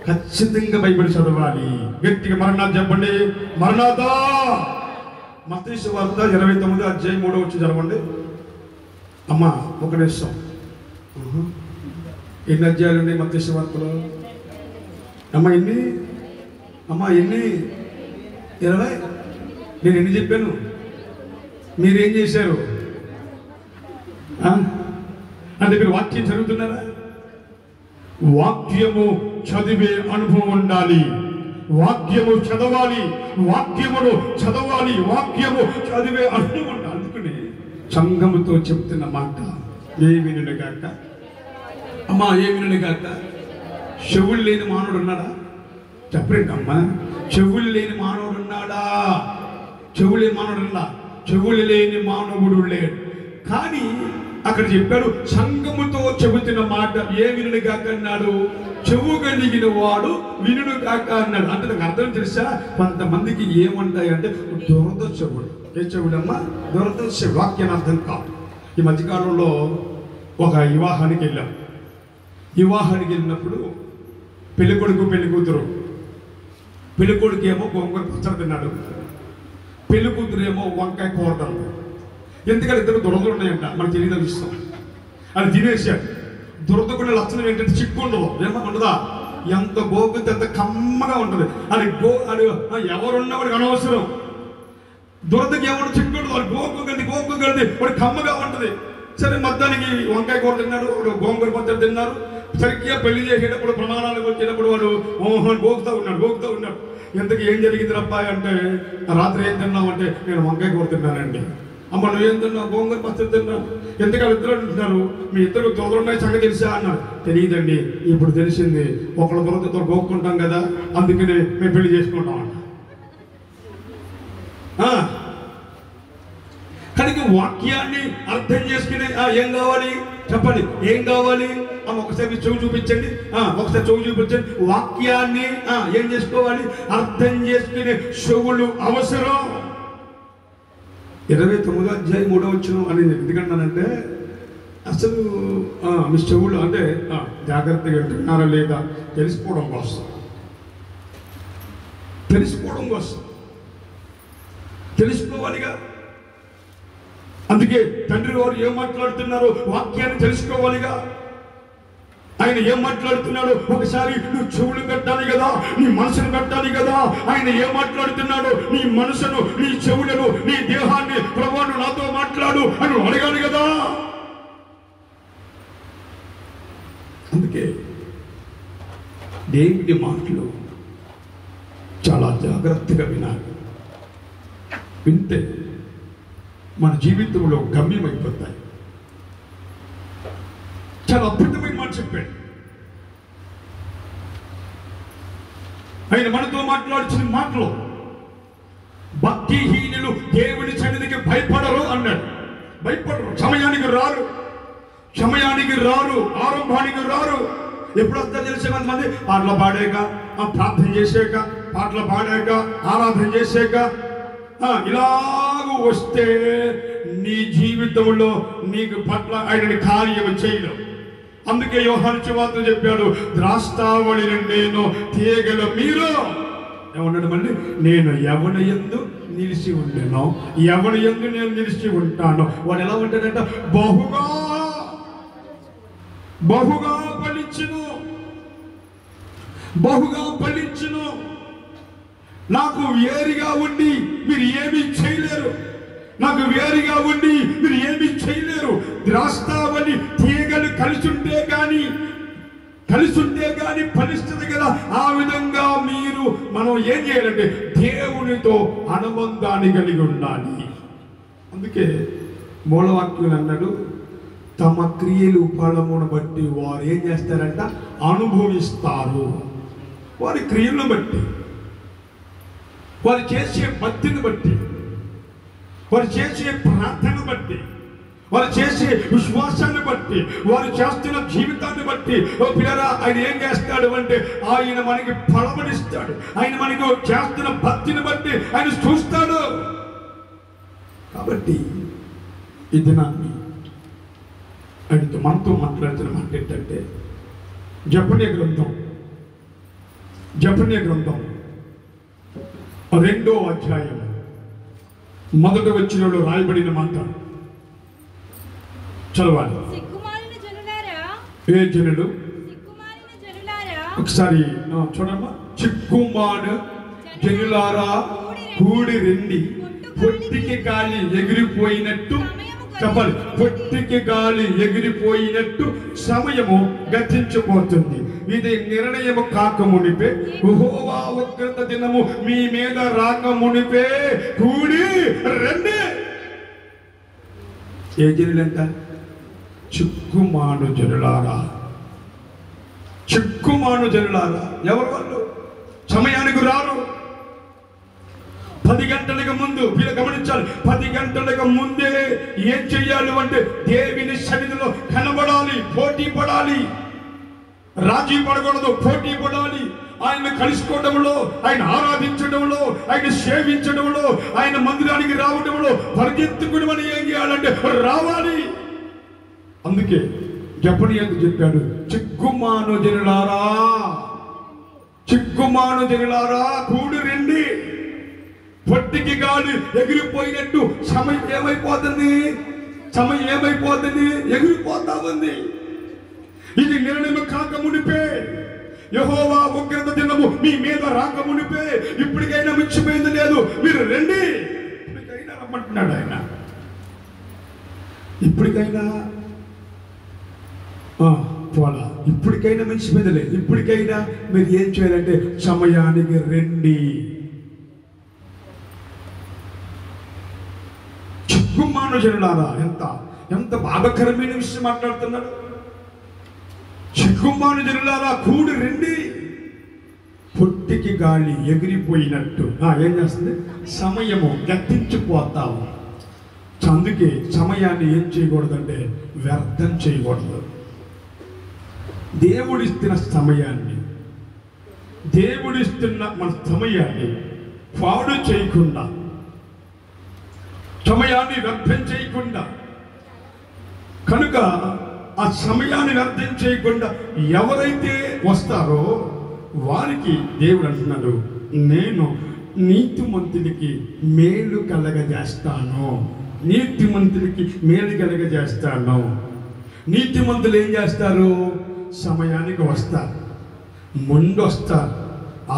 Speaker 1: ఖచ్చితంగా భయపడి చదవాలి. గట్టిగా మరణాలు చెప్పండి. మరణాతా. మత్తయి సువార్త 29వ అధ్యాయం 3వ వచనం చదవండి. అమ్మా ఒక నిమిషం. ఎన్ని అధ్యాయాలు ఉన్నాయి మత్తయి సువార్తలో? అమ్మా ఎన్ని? అమ్మా ఎన్ని? 20. నేను ఎన్ని చెప్పాను? మీరేం చేశారు? అంటే మీరు వాక్యం చదువుతున్నారా? వాక్యము చదివే అనుభవం ఉండాలి. వాక్యము చదవాలి. వాక్యమును చదవాలి. వాక్యము చదివే అనుభవం ఉండాలి. అందుకని సంఘముతో చెప్తున్న మాట, ఏ వినుడు గాక. అమ్మా ఏ వినుడు గాక. చెవులు లేని మానవుడు ఉన్నాడా? చెప్పరేంటమ్మా. చెవులు లేని మానవుడు ఉన్నాడా? చెవులు లేని మానవుడు ఉన్నా? చెవులు లేని మానవుడు లేడు. కానీ అక్కడ చెప్పాడు, సంఘముతో చెబుతున్న మాట ఏ వినుడు గాక అన్నాడు? చెవు కలిగిన వాడు వినుడు గాక అన్నాడు. అంటే నాకు అర్థం తెలుసా? కొంతమందికి ఏముంటాయంటే దురద చెవుడు. ఏ చెవుడమ్మా? దురద చెవుడు. వాక్యాన్ని అర్థం కాదు. ఈ మధ్యకాలంలో ఒక వివాహానికి వెళ్ళాం. వివాహానికి వెళ్ళినప్పుడు పెళ్ళికొడుకు పెళ్లి కూతురు. పెళ్ళికొడుకు ఏమో గోంగూర పచ్చడి తిన్నాడు, పెళ్లి కూతురు ఏమో వంకాయ కూర తిన్నాడు. ఎందుకంటే ఇద్దరు దురదలు ఉన్నాయంట, మనకు తెలియదు విషయం. అది తినేసాడు. దురదకునే లక్షణం ఏంటంటే చిక్కు ఉండదు. ఏమో ఉండదా? ఎంత గోగుతే ఎంత కమ్మగా ఉంటుంది. అది అది ఎవరున్నా వాడికి అనవసరం. దురదకి ఏమన్నా చిక్కు ఉండదు. వాడు గోగు కలిది వాడు కమ్మగా ఉంటుంది. సరే మొత్తానికి వంకాయ కూర తిన్నాడు, గోంగూర పచ్చడి తిన్నారు. సరిగ్గా పెళ్లి చేసేటప్పుడు ప్రమాణాలకు వచ్చేటప్పుడు వాడు గోగుతూ ఉన్నాడు. ఎంతకి ఏం జరిగింది అబ్బాయి అంటే, రాత్రి ఏం తిన్నామంటే నేను వంకాయ కూర తిన్నానండి. అమ్మ నువ్వేం తిన్నావు? గోంగూర పచ్చడి తిన్నావు. ఎందుకంటే ఇద్దరు అంటున్నారు, మీ ఇద్దరు దొరలున్నాయి సంగతి తెలిసా అన్నాడు. తెలియదండి, ఇప్పుడు తెలిసింది. ఒకళ్ళ దొరకతో గోక్కుంటాం కదా, అందుకని మేము పెళ్లి చేసుకుంటాం అంట. కనుక వాక్యాన్ని అర్థం చేసుకునే ఏం కావాలి చెప్పండి? ఏం కావాలి? ఒకసారి చెవు చూపించండి. ఒకసారి చెవు చూపించండి. వాక్యాన్ని ఏం చేసుకోవాలి? అర్థం చేసుకునే చెవులు అవసరం. 29వ అధ్యాయం 3వ వచనం అనేది ఎందుకంటానంటే, అసలు మీ చెవులు అంటే జాగ్రత్తగా వింటున్నారా లేదా తెలుసుకోవడం కోసం, తెలుసుకోవాలిగా. అందుకే తండ్రి వారు ఏం మాట్లాడుతున్నారో వాక్యాన్ని తెలుసుకోవాలిగా. ఆయన ఏం మాట్లాడుతున్నాడో ఒకసారి నువ్వు చెవులు పెట్టాలి కదా, నీ మనసును పెట్టాలి కదా. ఆయన ఏం మాట్లాడుతున్నాడో నీ మనసును, నీ చెవులను, నీ దేహాన్ని దేవుడి మాటలు చాలా జాగ్రత్తగా వినాలి. వింటే మన జీవితంలో గమ్యమైపోతాయి. చాలా అద్భుతమైన మాట చెప్పాడు ఆయన. మనతో మాట్లాడుతున్న మాటలు, భక్తిహీనులు దేవుని సన్నిధికి భయపడరు అన్నాడు. భయపడరు, సమయానికి రారు, సమయానికి రారు, ఆరంభానికి రారు. ఎప్పుడు వస్తారు తెలిసే కొంతమంది పాటలు పాడాక, ప్రార్థన చేసాక, పాటలు పాడాక, ఆరాధన చేసాక ఇలాగూ వస్తే నీ జీవితంలో నీకు పట్ల ఆయన కార్యం చేయడం. అందుకే యోహాను సువార్త చెప్పాడు, ద్రాక్షావళిని నేను తీగల మీరు ఏమన్నాడు మళ్ళీ, నేను ఎవరి యందు నిలిచి ఉండేనో ఎవరి యందు నేను నిలిచి ఉంటాను. వాడు ఎలా ఉంటాడంట, బహుగా బహుగా ఫలించును, బహుగా ఫలించును. నాకు వేరుగా ఉండి మీరు ఏమీ చేయలేరు, నాకు వేరుగా ఉండి మీరు ఏమీ చేయలేరు. ద్రాక్షావళి తీగలు కలిసి ఉంటే కానీ ఫలిస్తుంది కదా. ఆ విధంగా మనం ఏం చేయాలంటే దేవునితో అనుబంధాన్ని కలిగి ఉండాలి. అందుకే మూలవాక్యులు అన్నాడు, తమ క్రియలు ఫలమును బట్టి వారు ఏం చేస్తారంట, అనుభవిస్తారు. వారి క్రియలను బట్టి, వారు చేసే భక్తిని బట్టి, వారు చేసే ప్రార్థన బట్టి, వారు చేసే విశ్వాసాన్ని బట్టి, వారు చేస్తున్న జీవితాన్ని బట్టి పిల్లరా ఆయన ఏం చేస్తాడు అంటే ఆయన మనకి ఫలమనిస్తాడు. ఆయన మనకు చేస్తున్న భక్తిని బట్టి ఆయన చూస్తాడు. కాబట్టి ఈ దినాన్ని ఆయనతో మనతో మాట్లాడుతున్న మాట ఏంటంటే, జెఫన్యా గ్రంథం 2వ అధ్యాయం 1వ వచనంలో రాయబడిన మాట చదవాలి. ఏ జనుడు, ఒకసారి చూడమ్మా. చిక్కుమాను జనులారా కూడి రండి, పొట్టికి గాలి ఎగిరిపోయినట్టు చెప్పాలి, పొట్టికి గాలి ఎగిరిపోయినట్టు సమయము గతించిపోతుంది. ఇది నిర్ణయము కాకమునిపే, యెహోవా ఉగ్రత దినము మీ మీద రాకమునిపే కూడి రండి. ఏ జనులంట, చిక్కుమాను జనులారా. చిక్కుమాను జనులారా ఎవరు వాళ్ళు? సమయానికి రారు. 10 గంటలకు ముందు వీళ్ళు గమనించాలి. 10 గంటలకు ముందే ఏం చెయ్యాలి అంటే దేవుని సన్నిధిలో కనబడాలి, పోటీ పడాలి, రాజీ పడకూడదు, పోటీ పడాలి. ఆయన కలుసుకోవడంలో, ఆయన ఆరాధించడంలో, ఆయన సేవించడంలో, ఆయన మందిరానికి రావడంలో పరిగెత్తుకుని మనం ఏం చేయాలంటే రావాలి. అందుకే జెఫన్యాకు చెప్పాడు, చిక్కుమాను జనులారా కూడి రండి, పొట్టికి గాలి ఎగిరిపోయినట్టు సమయం ఏమైపోతుంది, ఎగిరిపోతా ఉంది. ఇది నిర్ణయం కాకమునిపే, యెహోవా ఉగ్రత దినము మీ మీద రాకమునిపే, ఇప్పటికైనా మించిపోయింది లేదు, మీరు రండి. ఇప్పటికైనా రమ్మంటున్నాడు ఆయన. ఇప్పటికైనా పోలా, ఇప్పటికైనా మించిపోయింది లేదు. ఇప్పటికైనా మీరు ఏం చేయాలంటే సమయానికి రండి. చిక్కుమాను జనులారా, ఎంత బాధాకరమైన విషయం మాట్లాడుతున్నాడు. చిక్కుమాను జనులారా కూడి రండి, పొట్టికి గాలి ఎగిరిపోయినట్టు ఏం చేస్తుంది, సమయము గతించిపోతావు. అందుకే సమయాన్ని ఏం చేయకూడదంటే వ్యర్థం చేయకూడదు. దేవుడిస్తున్న మన సమయాన్ని పాడు చేయకుండా, సమయాన్ని వ్యర్థం చేయకుండా, కనుక ఆ సమయాన్ని వ్యర్థం చేయకుండా ఎవరైతే వస్తారో వారికి దేవుడు అంటున్నాడు, నేను నీతిమంతునికి మేలు కలగజేస్తాను. నీతిమంతులు ఏం చేస్తారు, సమయానికి వస్తారు, ముందు వస్తారు,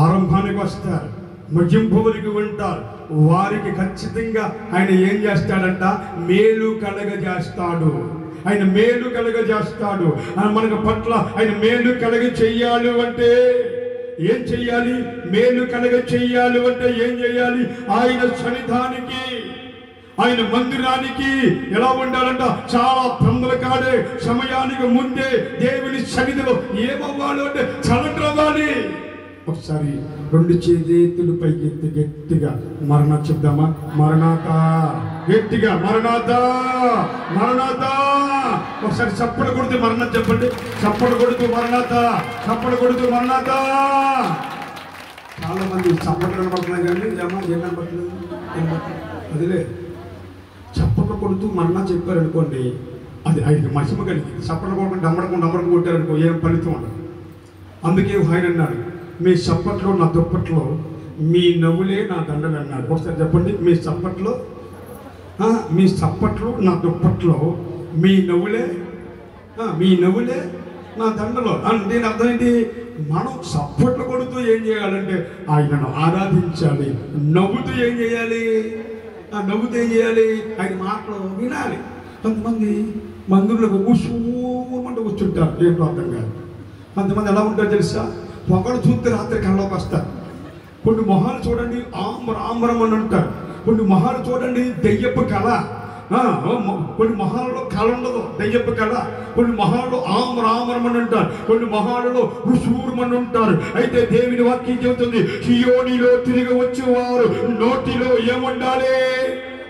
Speaker 1: ఆరంభానికి వస్తారు, ముగింపు వరకు ఉంటారు. వారికి ఖచ్చితంగా ఆయన ఏం చేస్తాడంట, మేలు కలగజేస్తాడు. ఆయన మేలు కలగజేస్తాడు. మనకు పట్ల ఆయన మేలు కలగ చెయ్యాలి అంటే ఏం చెయ్యాలి? మేలు కలగ చెయ్యాలి అంటే ఏం చేయాలి? ఆయన సన్నిధానికి, ఆయన మందిరానికి ఎలా ఉండాలంట? చాలా తొందర కాడే సమయానికి ముందే దేవుని సన్నిధిలో ఏమవ్వాలి అంటే చల్లట్రవ్వాలి. ఒకసారి రెండు చేతులు పైకి ఎత్తి గట్టిగా మరణ చెప్దామా? మరణాత, గట్టిగా మరణాత, మరణాత. ఒకసారి చప్పట కొడుతూ మరణ చెప్పండి. చప్పట కొడుతూ మరణాత, చప్పట కొడుతూ మరణాత. చాలా మంది చప్పట్లు కనబడుతున్నాయి కానీ ఏమో ఏం కనబడుతుంది? అదిలే చప్పట్లు కొడుతూ మరణ చెప్పారనుకోండి, అది ఆయన మహిమ కలిగింది. చప్పట్లు కొడుకుంటే అమ్మడకుండా కొట్టారనుకో ఏం ఫలితం ఉండదు. అందుకే ఆయన అన్నాడు, మీ చప్పట్లో నా దుప్పట్లో, మీ నవ్వులే నా దండలు అన్నాడు. ఒకసారి చెప్పండి, మీ చప్పట్లో నా దుప్పట్లో, మీ నవ్వులే నా దండలో. దీని అర్థం ఏంటి? మనం చప్పట్లు కొడుతూ ఏం చేయాలంటే ఆయనను ఆరాధించాలి. నవ్వుతూ ఏం చేయాలి? నవ్వుతూ ఏం చేయాలి? ఆయన మాటలు వినాలి. కొంతమంది మందిరంలో కూర్చోమంటూ కూర్చుంటారు, ఏంటో అర్థం కాదు. కొంతమంది ఎలా ఉంటారో తెలుసా? పొగలు చూస్తే రాత్రి కళ్ళలోకి వస్తారు. కొన్ని మొహాలు చూడండి ఆంబరం అని అంటారు. కొన్ని మొహాలు చూడండి దెయ్యపు కళ. కొన్ని మొహాలలో కళ ఉండదు, దెయ్యపు కళ. కొన్ని మొహాలలో ఆంబరం అని అంటారు. కొన్ని మొహాలలో రుసూరుమని ఉంటారు. అయితే దేవుని వాక్యం చెబుతుంది, సియోనిలో తిరిగి వచ్చేవారు నోటిలో ఏముండాలి?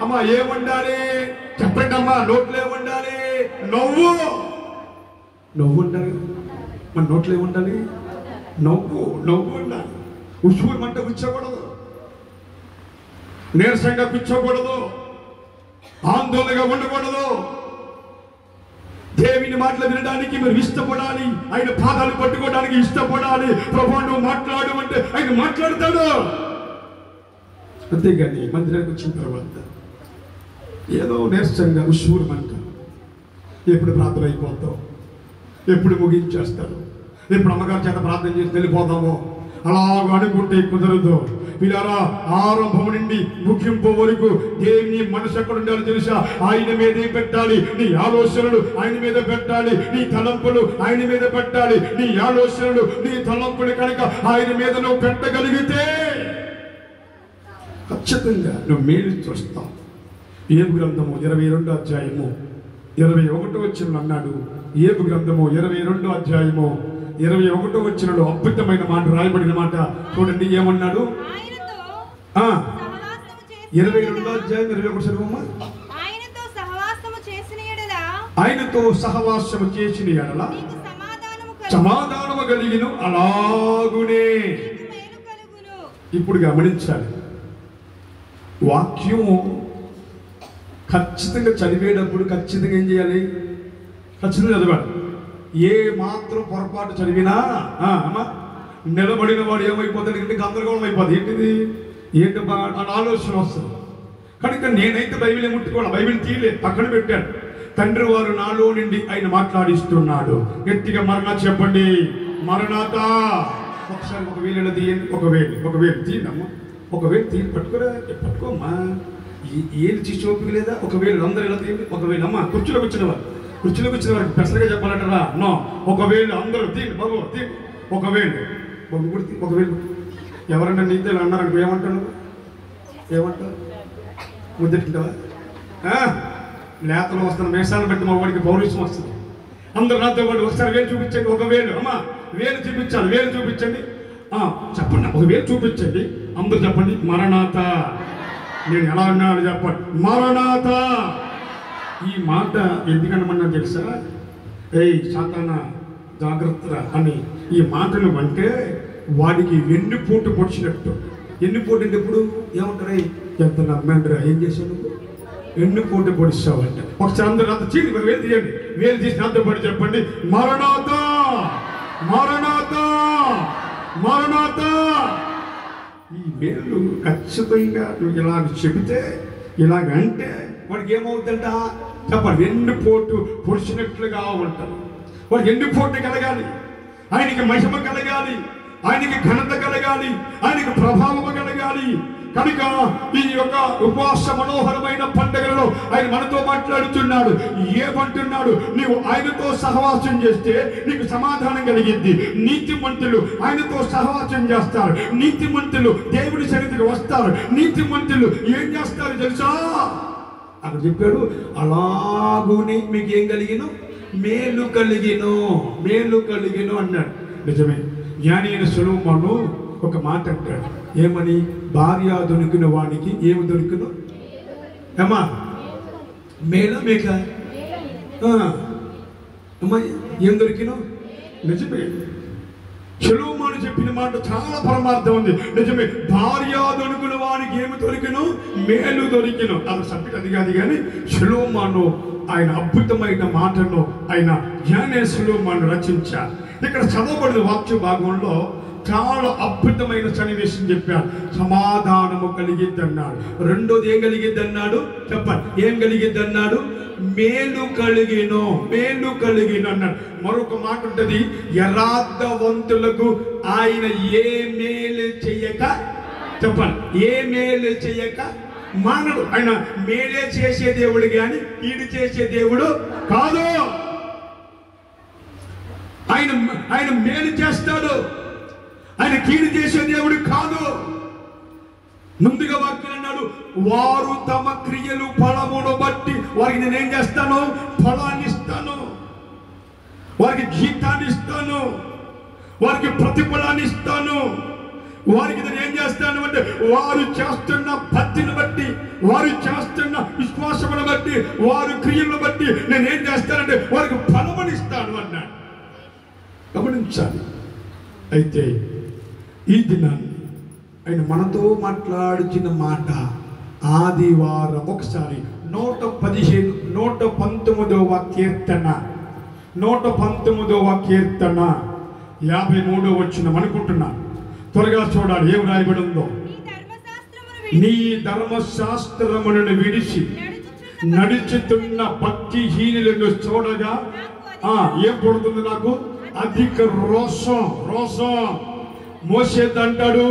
Speaker 1: అమ్మా ఏముండాలి? చెప్పండి అమ్మా. నోట్లో ఏముండాలి? నవ్వు ఉండాలి. మన నోట్లో ఏముండాలి? నవ్వు ఉండాలి. ఉసూరుమంటే కూర్చోకూడదు, నీరసంగా కూర్చోకూడదు, ఆందోళనగా ఉండకూడదు. దేవుని మాటలు వినడానికి మీరు ఇష్టపడాలి. ఆయన పాదాలు పట్టుకోవడానికి ఇష్టపడాలి. ప్రభువు నువ్వు మాట్లాడు అంటే ఆయన మాట్లాడతాడు. అంతేగాని మందిరానికి వచ్చిన తర్వాత ఏదో నీరసంగా ఉసూరుమంట, ఎప్పుడు ప్రార్థన అయిపోతావు, ఎప్పుడు ముగించేస్తారు, ఎప్పుడు అమ్మగారి చేత ప్రార్థన చేసి వెళ్ళిపోతామో అలాగ అనుకుంటే కుదరదు. పిల్లరా, ఆరంభం నుండి ముగింపు వరకు దేవుని మనసు ఎక్కడ ఉండాలో తెలుసా? ఆయన మీదే పెట్టాలి. నీ ఆలోచనలు ఆయన మీద పెట్టాలి. నీ తలంపులు ఆయన మీద పెట్టాలి. నీ ఆలోచనలు నీ తలంపులు కనుక ఆయన మీద నువ్వు పెట్టగలిగితే ఖచ్చితంగా నువ్వు మేలు చూస్తావు. ఏబు గ్రంథము 22వ అధ్యాయము 21వ వచనం అన్నాడు. ఏబు గ్రంథము 22వ అధ్యాయము 21వ వచనంలో అద్భుతమైన మాట రాయబడిన మాట చూడండి. ఏమన్నాడు? 22వ అధ్యాయం 21వ వచనం, ఆయనతో సహవాసము చేసిన యెడల సమాధానము కలిగిన అలాగునే. ఇప్పుడు గమనించాలి, వాక్యం ఖచ్చితంగా చదివేటప్పుడు ఖచ్చితంగా ఏం చేయాలి? ఖచ్చితంగా చదవాలి. ఏ మాత్రం పొరపాటు చదివినా నిలబడిన వాడు ఏమైపోతాడు? ఇంటి గందరగోళం అయిపోతుంది. ఏంటి ఆలోచన వస్తుంది. కనుక నేనైతే బైబిల్ ముట్టుకోవాలి, బైబిల్ తీయలే, పక్కన పెట్టాను. తండ్రి వారు నాలో నుండి ఆయన మాట్లాడిస్తున్నాడు. గట్టిగా మరణ చెప్పండి, మరణాత. ఒకసారి ఒక వేలు తీయండి, ఒక వేలు తీయండమ్మా, ఒక వేలు తీయండి, పట్టుకోమ్మా. ఏది తీసి ఓపిక లేదా? ఒక వేలు అందరూ ఇలా తీయండి. ఒక వేలు అమ్మా, కుర్చీలో కూర్చున్న వారికి స్పెషల్గా చెప్పాలంటారా? నో, ఒక వేలు అందరూ తీయండి బాబు, తీయండి. ఒక వేలు ఒక వేలు. ఎవరన్నా నీతో అన్నారనుకో ఏమంటాను? ముద్దెట్టింటావా? లేతలు వస్తున్న మేషాలను బట్టి మా వాడికి పౌరుషం వస్తుంది. అందరూ నాతో పాటు ఒకసారి వేలు చూపించండి. ఒక వేలు అమ్మా, వేలు చూపించాలి, వేలు చూపించండి. చెప్పండి, ఒక వేలు చూపించండి. అందరూ చెప్పండి, మరణాత. నేను ఎలా ఉన్నాను చెప్పండి, మరణాత. ఈ మాట ఎందుకనమన్నా తెలుసా? ఏయ్ సాతానా జాగ్రత్త అని ఈ మాటలు అంటే వాడికి వెన్నుపోటు పొడిచినట్టు. ఎన్నుపోటు అంటే ఇప్పుడు ఏమంటారు? ఎంత నమ్మంటారా? ఏం చేశాను? వెన్నుపోటు పొడిచావంట. ఒకసారి అందరూ అంత చీని వేలు తీయండి. వేలు తీసి అంత పడి చెప్పండి, మరణాత, మరణాత, మరణాత. ఈ వేలు ఖచ్చితంగా నువ్వు ఇలాగ చెబితే, ఇలాగంటే వాడికి ఏమవుతుందంట చెప్పండి? వెన్నుపోటు పొడిచినట్లుగా ఉంటారు. వాడికి వెన్నుపోటు కలగాలి, ఆయనకి మహిమ కలగాలి, ఆయనకి ఘనత కలగాలి, ఆయనకి ప్రభావం కలగాలి. కనుక ఈ యొక్క ఉపవాస మనోహరమైన పండుగలలో ఆయన మనతో మాట్లాడుతున్నాడు. ఏమంటున్నాడు? నీవు ఆయనతో సహవాసం చేస్తే నీకు సమాధానం కలిగింది. నీతిమంతులు ఆయనతో సహవాసం చేస్తారు. నీతిమంతులు దేవుడి సన్నిధికి వస్తారు. నీతిమంతులు ఏం చేస్తారు తెలుసా? అక్కడ చెప్పాడు, అలాగునే మీకు ఏం కలిగిను? మేలు కలిగిను, మేలు కలిగిను అన్నాడు. నిజమే. జ్ఞాని అయిన సొలొమోను ఒక మాట అంటాడు. ఏమని? భార్య దొరికిన వానికి ఏమి దొరికిను? ఏమా? మేలు మేక? అమ్మా ఏం దొరికిను? నిజమే. సొలొమోను చెప్పిన మాట చాలా పరమార్థం ఉంది. నిజమే. భార్య దొరికిన వానికి ఏమి దొరికిను? మేలు దొరికిను. అది సబ్జెక్ట్ అది కాదు. కానీ సొలొమోను ఆయన అద్భుతమైన మాటను ఆయన జ్ఞాని సొలొమోను రచించారు. ఇక్కడ చదవబడిన వాక్య భాగంలో చాలా అద్భుతమైన సన్నివేశం చెప్పారు. సమాధానము కలిగిద్ది అన్నాడు. రెండోది ఏం కలిగిద్ది అన్నాడు? చెప్పండి. ఏం కలిగిద్ది అన్నాడు? మేలు కలిగిను, మేలు కలిగిను అన్నాడు. మరొక మాట ఉంటుంది, యథార్థవంతులకు ఆయన ఏ మేలు చెయ్యక, చెప్పండి, ఏ మేలు చెయ్యక మానడు. ఆయన మేలే చేసే దేవుడు కానీ కీడు చేసే దేవుడు కాదు. ఆయన మేలు చేస్తాడు. ఆయన కీడు చేసే దేవుడు కాదు. ముందుగా వాక్యం అన్నాడు, వారు తమ క్రియలు ఫలమును బట్టి వారికి నేనేం చేస్తాను? ఫలాన్ని ఇస్తాను. వారికి జీతాన్ని ఇస్తాను. వారికి ప్రతిఫలాన్ని ఇస్తాను. వారికి నేను ఏం చేస్తాను అంటే వారు చేస్తున్న భక్తిని బట్టి, వారు చేస్తున్న విశ్వాసమును బట్టి, వారి క్రియలను బట్టి నేనేం చేస్తానంటే వారికి ఫలముని ఇస్తాను అన్నాడు. గమనించాలి. అయితే ఈ దినాన్ని ఆయన మనతో మాట్లాడుచిన మాట ఆదివారం. ఒకసారి 119వ కీర్తన 53వ వచనం అనుకుంటున్నా. త్వరగా చూడాలి ఏం రాయబడి ఉందో. నీ ధర్మశాస్త్రములను విడిచి నడుచుతున్న భక్తిహీనులను చూడగా ఏం పడుతుంది నాకు? అధిక రోషం. మోషేతో అంటాడు,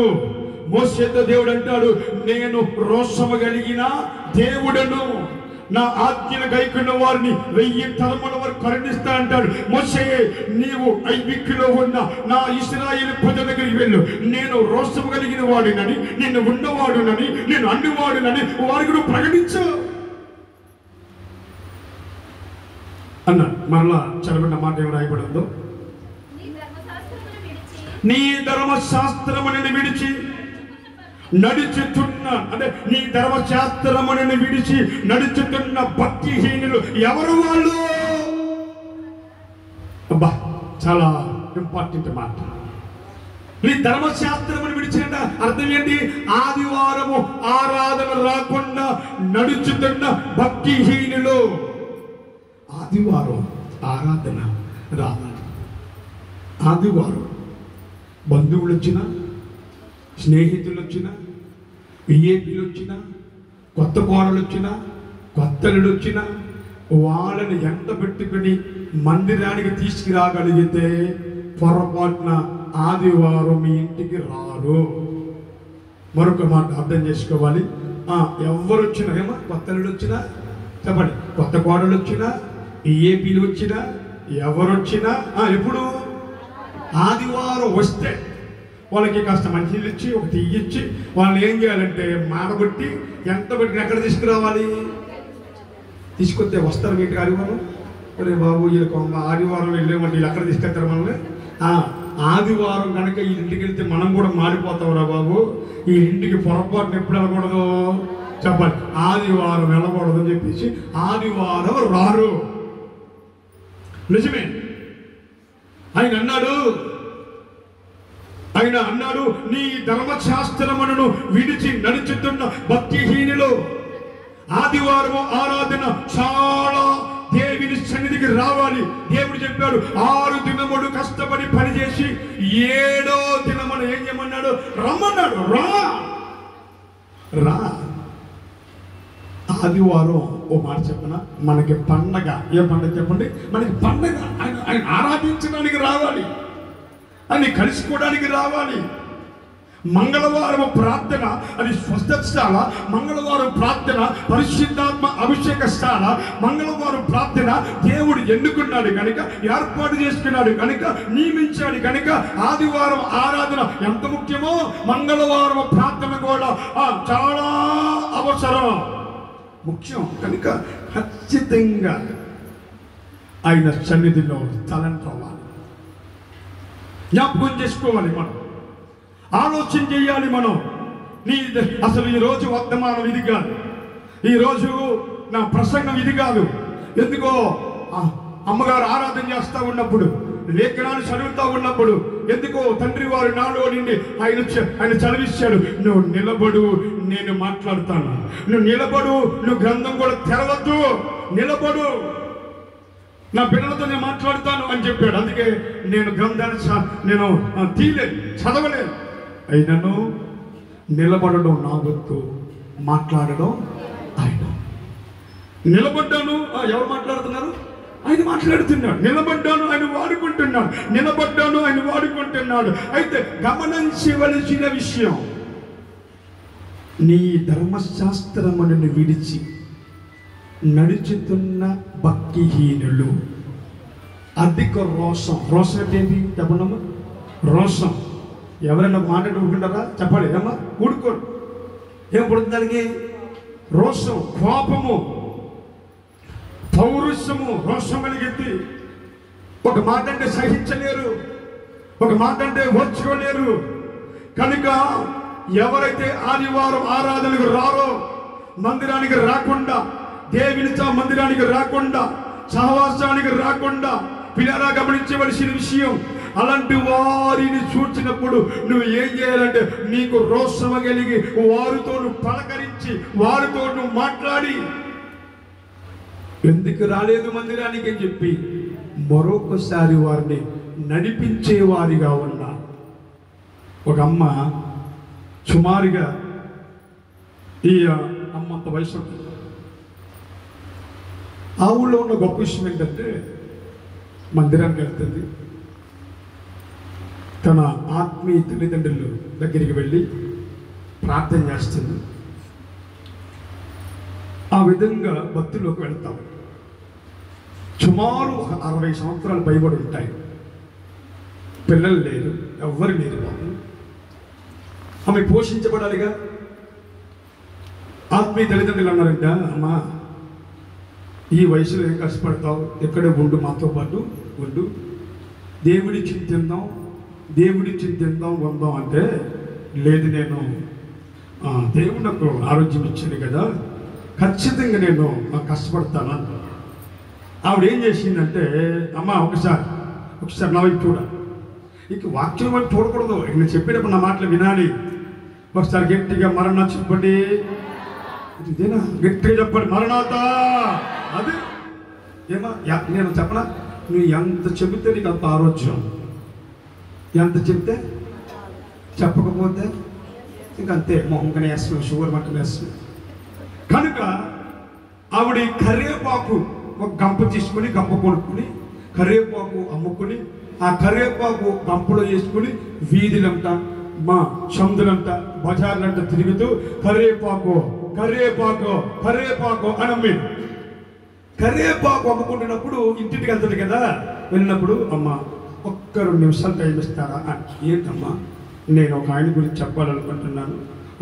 Speaker 1: మోషేతో దేవుడు అంటాడు, నేను రోషము కలిగిన దేవుడను, నా ఆజ్ఞను గైకొన్న వారిని 1000 తరముల వరకు కరుణిస్తా అంటాడు. మోషే, నీవు ఐగుప్తులో ఉన్న నా ఇశ్రాయేలు ప్రజల దగ్గరికి వెళ్ళు. నేను రోషము కలిగిన వాడినని, నేను ఉన్నవాడునని, నేను అన్నివాడునని వారికి ప్రకటించు అన్నాడు. మరలా చదవబడిన మాట ఏమి రాయబడి ఉందో? నీ ధర్మశాస్త్రమును విడిచి నడుచుతున్న, అంటే నీ ధర్మశాస్త్రమును విడిచి నడుచుతున్న భక్తిహీనులు ఎవరు వాళ్ళు? అబ్బా, చాలా ఇంపార్టెంట్ మాట. నీ ధర్మశాస్త్రమును విడిచిన అర్థం ఏంటి? ఆదివారము ఆరాధన రాకుండా నడుచుతున్న భక్తిహీనులు. ఆదివారం ఆరాధన రావాలి. ఆదివారం బంధువులు వచ్చినా, స్నేహితులు వచ్చినా, విఐపీలు వచ్చినా, కొత్త కోడలు వచ్చినా, కొత్తలు వచ్చినా వాళ్ళని ఎంట పెట్టుకుని మందిరానికి తీసుకురాగలిగితే పొరపాటున ఆదివారం మీ ఇంటికి రారు. మరొక మాట అర్థం చేసుకోవాలి. ఎవరు వచ్చినా, ఏమో కొత్తలు వచ్చినా, చెప్పండి, కొత్త కోడలు వచ్చినా, విఐపీలు వచ్చినా, ఎవరు వచ్చినా ఎప్పుడు ఆదివారం వస్తే వాళ్ళకి కాస్త మంచినీళ్ళు ఇచ్చి ఒక టీ ఇచ్చి వాళ్ళని ఏం చేయాలంటే మాడబట్టి ఎంత పెట్టి ఎక్కడ తీసుకురావాలి? తీసుకొస్తే వస్తారు మీ ఇంటికి ఆదివారం. అరే బాబు, వీళ్ళకి ఆదివారం వెళ్ళేమంటే వీళ్ళు ఎక్కడ తీసుకెళ్తారు మనల్ని? ఆదివారం కనుక ఈ ఇంటికి వెళ్తే మనం కూడా మాడిపోతావురా బాబు. ఈ ఇంటికి పొరపాటున ఎప్పుడు వెళ్ళకూడదు? చెప్పండి, ఆదివారం వెళ్ళకూడదు అని చెప్పేసి ఆదివారం రారు. నిజమే. ఆయన అన్నాడు, నీ ధర్మశాస్త్రమును విడిచి నడుచుతున్న భక్తిహీనులు. ఆదివారం ఆరాధన చాలా దేవుని సన్నిధికి రావాలి. దేవుడు చెప్పాడు, 6 దినములు కష్టపడి పనిచేసి 7వ దినమున ఏం చేయమన్నాడు? రమ్మన్నాడు. రా. ఆదివారం ఓ మాట చెప్పనా, మనకి పండగ. ఏ పండగ చెప్పండి? మనకి పండగ. ఆయన ఆరాధించడానికి రావాలి, అని కలుసుకోవడానికి రావాలి. మంగళవారం ప్రార్థన అది స్వస్థత, మంగళవారం ప్రార్థన పరిశుద్ధాత్మ అభిషేక స్థాన, మంగళవారం ప్రార్థన దేవుడు ఎన్నుకున్నాడు కనుక, ఏర్పాటు చేసుకున్నాడు కనుక, నియమించాడు కనుక ఆదివారం ఆరాధన ఎంత ముఖ్యమో మంగళవారం ప్రార్థన కూడా చాలా అవసరం, ముఖ్యం కనుక ఖచ్చితంగా ఆయన సన్నిధిలో తలంటవ్వాలి, జ్ఞాపకం చేసుకోవాలి, మనం ఆలోచన చేయాలి. మనం అసలు ఈరోజు వర్తమానం ఇది కాదు, ఈరోజు నా ప్రసంగం ఇది కాదు. ఎందుకో అమ్మగారు ఆరాధన చేస్తూ ఉన్నప్పుడు, లేఖనాలు చదువుతూ ఉన్నప్పుడు ఎందుకో తండ్రి వారు నాలో నిండి ఆయన చదివిస్తాడు, నువ్వు నిలబడు, నేను మాట్లాడుతాను, నువ్వు నిలబడు, నువ్వు గ్రంథం కూడా తెరవద్దు, నిలబడు, నా పిల్లలతో నేను మాట్లాడుతాను అని చెప్పాడు. అందుకే నేను గ్రంథాన్ని నేను తీయలేదు, చదవలేదు. అయినను నిలబడడం నా వంతు, మాట్లాడడం ఆయన. నిలబడ్డాను, ఎవరు మాట్లాడుతున్నారు? ఆయన మాట్లాడుతున్నాడు. నిలబడ్డాను, ఆయన వాడుకుంటున్నాడు. నిలబడ్డాను, ఆయన వాడుకుంటున్నాడు. అయితే గమనించవలసిన విషయం, నీ ధర్మశాస్త్రమును విడిచి నడుచుతున్న భక్తిహీనులు, అధిక రోషం. రోషం అంటే ఏంటి చెప్పండమ్మా? రోషం. ఎవరైనా మాట్లాడుకుంటారా? చెప్పండి ఏమా? ఊడుకోండి. ఏం పడుతుంది దానికి? రోషం, కోపము, పౌరుషము, రోషం కలిగింది. ఒక మాట అంటే సహించలేరు, ఒక మాట అంటే ఓర్చుకోలేరు. కనుక ఎవరైతే ఆదివారం ఆరాధనకు రారో, మందిరానికి రాకుండా, దేవుని మందిరానికి రాకుండా, సహవాసానికి రాకుండా, పిల్లరా గమనించవలసిన విషయం, అలాంటి వారిని చూచినప్పుడు నువ్వు ఏం చేయాలంటే, నీకు రోషము కలిగి వారితో పలకరించి, వారితో మాట్లాడి, ఎందుకు రాలేదు మందిరానికి అని చెప్పి మరొకసారి వారిని నడిపించేవారిగా ఉన్నా. ఒక అమ్మ సుమారుగా, ఈ అమ్మంత వయసు, ఆ ఊళ్ళో ఉన్న గొప్ప విషయం ఏంటంటే, మందిరానికి వెళ్తుంది, తన ఆత్మీయ తల్లిదండ్రుల దగ్గరికి వెళ్ళి ప్రార్థన చేస్తుంది. ఆ విధంగా భక్తుల్లోకి వెళ్తాం. సుమారు 60 సంవత్సరాలు పైబడి ఉంటాయి. పిల్లలు లేరు, ఎవ్వరు లేరు. బాబు ఆమె పోషించబడాలిగా. ఆత్మీయ తల్లిదండ్రులు అన్నారంట, అమ్మా ఈ వయసులో ఏం కష్టపడతావు, ఎక్కడే ఉండు, మాతో పాటు ఉండు, దేవుడి చింతిద్దాం, దేవుడి చింతిద్దాం ఉందాం అంటే, లేదు నేను దేవుడు నాకు ఆరోగ్యం ఇచ్చాను కదా, ఖచ్చితంగా నేను కష్టపడతాను. ఆవిడ ఏం చేసిందంటే, అమ్మ ఒకసారి నా వైపు చూడ, ఇక వాక్యం వైపు చూడకూడదు, నేను చెప్పేటప్పుడు నా మాటలు వినాలి. ఒకసారి గట్టిగా మరణా చెప్పండి, ఇదేనా గట్టిగా చెప్పండి, మరణాత. అది ఏమా నేను చెప్పనా, నువ్వు ఎంత చెబితే నీకు అంత ఆరోగ్యం, ఎంత చెప్తే, చెప్పకపోతే ఇంకంతే, మొహంకనే వేస్తున్నావు, షుగర్ మంటనే వేస్తున్నావు. కనుక ఆవిడ కరివేపాకు ఒక గంప తీసుకుని, గంప కొనుక్కుని కరివేపాకు అమ్ముకుని, ఆ కరివేపాకు గంపలో వేసుకుని వీధులంట, మా చందులంట, బజార్లంట తిరుగుతూ కరివేపాకు కరివేపాకు కరివేపాకు అని అమ్మి, కరివేపాకు అమ్ముకుంటున్నప్పుడు ఇంటికి వెళ్తుంది కదా, వెళ్ళినప్పుడు అమ్మ ఒక్క 2 నిమిషాలు టైం ఇస్తారా అని. ఏంటమ్మా, నేను ఒక ఆయన గురించి చెప్పాలనుకుంటున్నాను,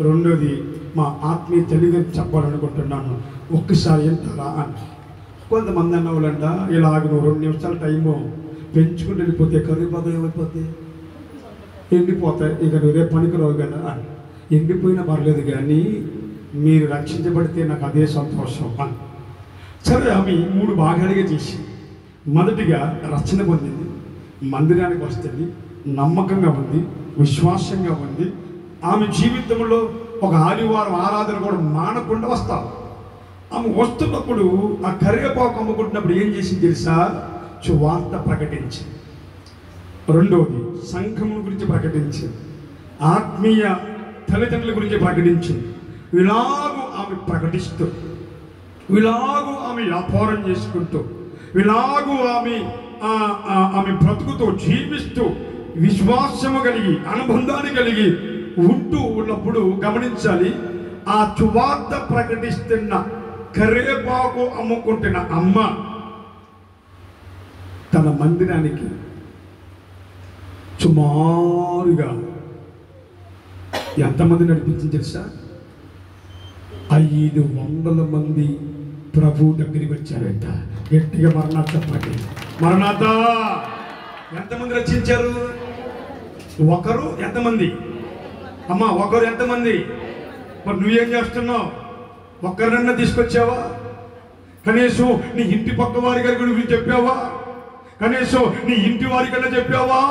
Speaker 1: రెండోది మా ఆత్మీయ తల్లి గురించి చెప్పాలనుకుంటున్నాను, ఒక్కసారి ఎంతరా అని. కొంతమంది అన్న వాళ్ళంట, ఇలాగ నువ్వు 2 నిమిషాలు టైము పెంచుకుంటూ వెళ్ళిపోతే కరివేపాకు ఏమైపోతే ఎండిపోతాయి, ఇక నువ్వు రేపు పనికిరావు కదా అని. ఎండిపోయినా పర్లేదు కానీ మీరు రక్షించబడితే నాకు అదే సంతోషం అని. సరే, ఆమె 3 భాగాలుగా చేసి, మొదటిగా రక్షణ పొందింది, మందిరానికి వస్తుంది, నమ్మకంగా ఉంది, విశ్వాసంగా ఉంది. ఆమె జీవితంలో ఒక ఆదివారం ఆరాధన కూడా మానకుండా వస్తాం. ఆమె వస్తున్నప్పుడు ఆ కరివేపాకు అమ్ముకుంటున్నప్పుడు ఏం చేసింది తెలుసా? సువార్త ప్రకటించింది. రెండవది సంఘం గురించి ప్రకటించింది, ఆత్మీయ తల్లిదండ్రుల గురించి ప్రకటించింది. ఇలాగూ ఆమె ప్రకటిస్తూ, ఇలాగూ ఆమె వ్యాపారం చేసుకుంటూ, ఇలాగూ ఆమె బ్రతుకుతూ జీవిస్తూ, విశ్వాసము కలిగి, అనుబంధాన్ని కలిగి ఉంటూ ఉన్నప్పుడు గమనించాలి, ఆ సువార్త ప్రకటిస్తున్న కరివేపాకు అమ్ముకుంటున్న అమ్మ తన మందిరానికి సుమారుగా ఎంతమంది నడిపించింది తెలుసా? 500 మంది ప్రభు దగ్గరికి వచ్చారంట. గట్టిగా మరణాత చెప్పండి, మరణాత. ఎంతమంది రచించారు? ఒకరు ఎంతమంది అమ్మా? ఒకరు ఎంతమంది? మరి నువ్వేం చేస్తున్నావు? ఒక్కరినన్నా తీసుకొచ్చావా? కనీసం నీ ఇంటి పక్క వారి గారికి నువ్వు చెప్పావా? కనీసం నీ ఇంటి వారికన్నా చెప్పావా?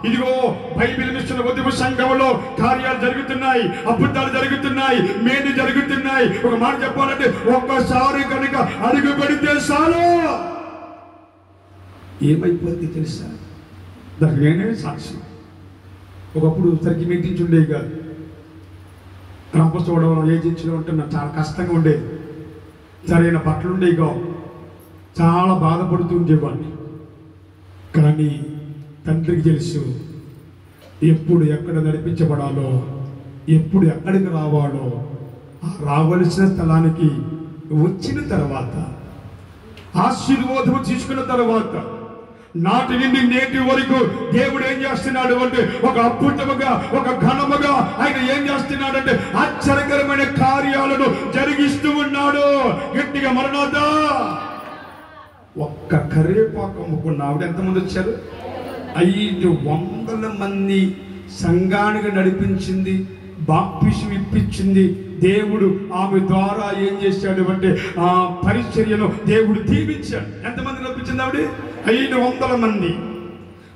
Speaker 1: ఇదిగో బైబిల్ మిషన్ ఉద్యమ సంఘంలో కార్యాలు జరుగుతున్నాయి, అద్భుతాలు జరుగుతున్నాయి, మేలు జరుగుతున్నాయి. ఒక మాట చెప్పాలంటే ఒక్కసారి కనుక అడుగు పెడితే చాలు ఏమైపోద్ది తెలుసా? దానికి నేనే సాక్షి. ఒకప్పుడు సరికి మీటింగ్స్ ఉండేవి కాదు. క్యాంపస్ చూడడం ఏజెన్సీలో ఉంటే నాకు చాలా కష్టంగా ఉండేది. సరైన బట్టలు ఉండేవి కావు. చాలా బాధపడుతూ ఉండేవాడిని. కానీ తండ్రికి తెలుసు ఎప్పుడు ఎక్కడ నడిపించబడాలో, ఎప్పుడు ఎక్కడికి రావాలో. ఆ రావలసిన స్థలానికి వచ్చిన తర్వాత, ఆశీర్వాదము తీసుకున్న తర్వాత, నాటి నుండి నేటి వరకు దేవుడు ఏం చేస్తున్నాడు అంటే ఒక అద్భుతముగా, ఒక ఘనముగా ఆయన ఏం చేస్తున్నాడంటే ఆశ్చర్యకరమైన కార్యాలను జరిగిస్తూ ఉన్నాడు. గట్టిగా మరణాత. ఒక్క కరివేపాకు అమ్ముకున్న ఆవిడ ఎంతమంది వచ్చారు? 500 మంది సంఘానికి నడిపించింది, బాప్తిసం ఇప్పించింది. దేవుడు ఆమె ద్వారా ఏం చేశాడు అంటే ఆ పరిచర్యను దేవుడు దీవించాడు. ఎంతమంది రప్పించింది ఆవిడ? 500 మంది.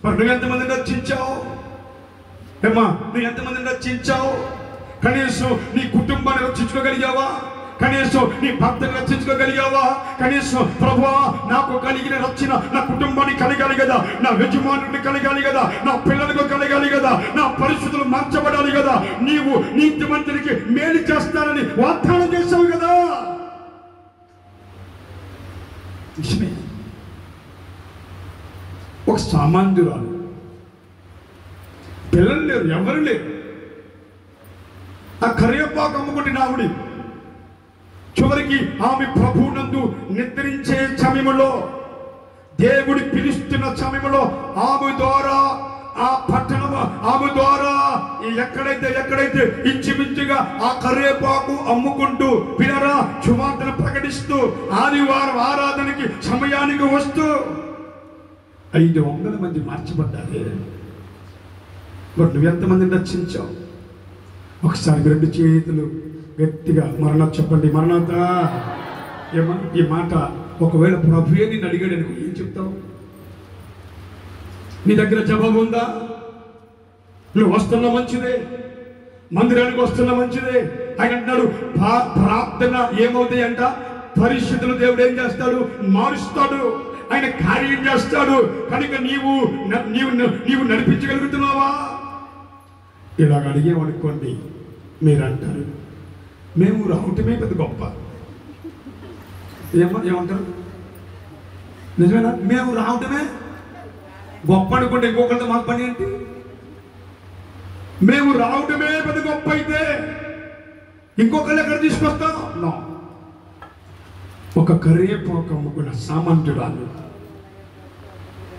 Speaker 1: మరి నువ్వు ఎంతమందిని రక్షించావు? ఏమ్మా, నువ్వు ఎంతమందిని రక్షించావు? కనీసం నీ కుటుంబాన్ని రక్షించుకోగలిగావా? కనీసం నీ భర్తను రక్షించుకోగలిగావా? కనీసం ప్రభువా నాకు కలిగిన రక్షణ నా కుటుంబానికి కలగాలి కదా, నా యజమానుడిని కలగాలి కదా, నా పిల్లలకు కలగాలి కదా, నా పరిస్థితులు మార్చబడాలి కదా. నీవు నీతిమంతునికి మేలు చేస్తానని వాగ్దానం చేశావు కదా. ఒక సామాన్యురాలు, పిల్లలు లేరు, ఎవరు లేరు. ఆ కరివేపాకు అమ్ముకుంటున్న ఆవిడ చివరికి ఆమె ప్రభువునందు నిద్రించే సమయంలో, దేవుడి పిలుస్తున్న సమయంలో ఆమె ద్వారా ఆ పట్టణం, ఆమె ద్వారా ఎక్కడైతే ఇంచుమించుగా ఆ కరివేపాకు అమ్ముకుంటూ పిల్లరా సువార్తను ప్రకటిస్తూ ఆదివారం ఆరాధనకి సమయానికి వస్తూ 500 మంది మార్చబడ్డారే. మరి నువ్వెంతమందిని రక్షించావు? ఒకసారి 2 చేతులు గట్టిగా మరణాత చెప్పండి, మరణాత. ఈ మాట ఒకవేళ ప్రభువే నిన్ను అడిగాడు అనుకో, ఏం చెప్తావు? నీ దగ్గర జవాబు ఉందా? నువ్వు వస్తున్నా మంచిదే, మందిరానికి వస్తున్నా మంచిదే. ఆయన అంటున్నాడు ప్రార్థన ఏమవుతాయి అంట, పరిస్థితులు దేవుడు ఏం చేస్తాడు? మారుస్తాడు. ఆయన కార్యం చేస్తాడు. కనుక నీవు నడిపించగలుగుతున్నావా? ఇలాగ అడిగేమనుకోండి, మీరు అంటారు మేము రావటమే పెద్ద గొప్ప. ఏమంటారు? నిజమేనా? మేము రావటమే గొప్ప అనుకుంటే ఇంకొకరితో మాకు పని ఏంటి? మేము రావటమే పెద్ద గొప్ప అయితే ఇంకొకళ్ళు ఎక్కడ తీసుకొస్తాం? నో. ఒక కరివేపాకు అమ్ముకున్న సామంతురాలు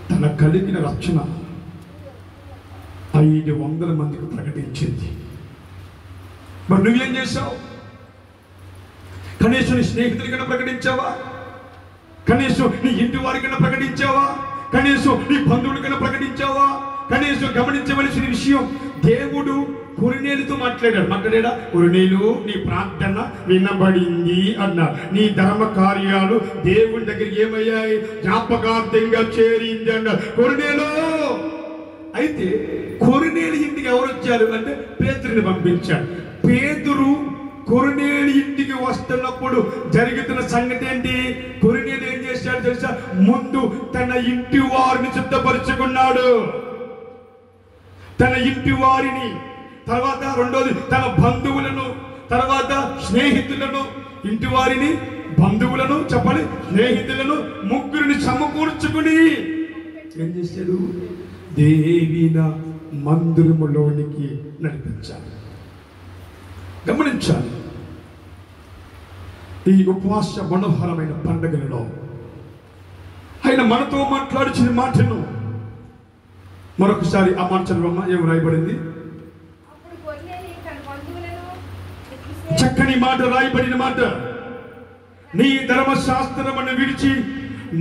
Speaker 1: తన కలిగిన రక్షణ 500 మందికి ప్రకటించింది. మరి నువ్వేం చేశావు? కనీసం నీ స్నేహితులకన్నా ప్రకటించావా? కనీసం నీ ఇంటి వారికన్నా ప్రకటించావా? కనీసం నీ బంధువులకన్నా ప్రకటించావా? కనీసం గమనించవలసిన విషయం, దేవుడు కొరినేలుతో మాట్లాడా? కొరినేలు, నీ ప్రార్థన వినబడింది అన్నారు. నీ ధర్మ కార్యాలు దేవుని దగ్గరికి ఏమయ్యాయి? జ్ఞాపకార్థంగా చేరింది అన్నారు. కొరినేలు. అయితే కొరినేలు ఇంటికి ఎవరు వచ్చారు అంటే పేతురుని పంపించాడు. పేతురు కొరినేలు ఇంటికి వస్తున్నప్పుడు జరుగుతున్న సంగతి ఏంటి? కొరినేలు ఏం చేశాడు తెలుసా? ముందు తన ఇంటి వారిని సిద్ధపరుచుకున్నాడు. తన ఇంటి వారిని, తర్వాత రెండోది తన బంధువులను, తర్వాత స్నేహితులను. ఇంటి వారిని, బంధువులను చెప్పాలి, స్నేహితులను, ముగ్గురిని సమకూర్చుకుని ఏం చేశాడు? దేవిన మందిరములోనికి నడిపించాడు. గమనించాలి. ఈ ఉపవాస మనోహరమైన పండుగలలో ఆయన మనతో మాట్లాడిన మాటను మరొకసారి ఆ మాట చదవమ్మా. ఏం రాయబడింది? చక్కని మాట, రాయబడిన మాట. నీ ధర్మశాస్త్రమును విడిచి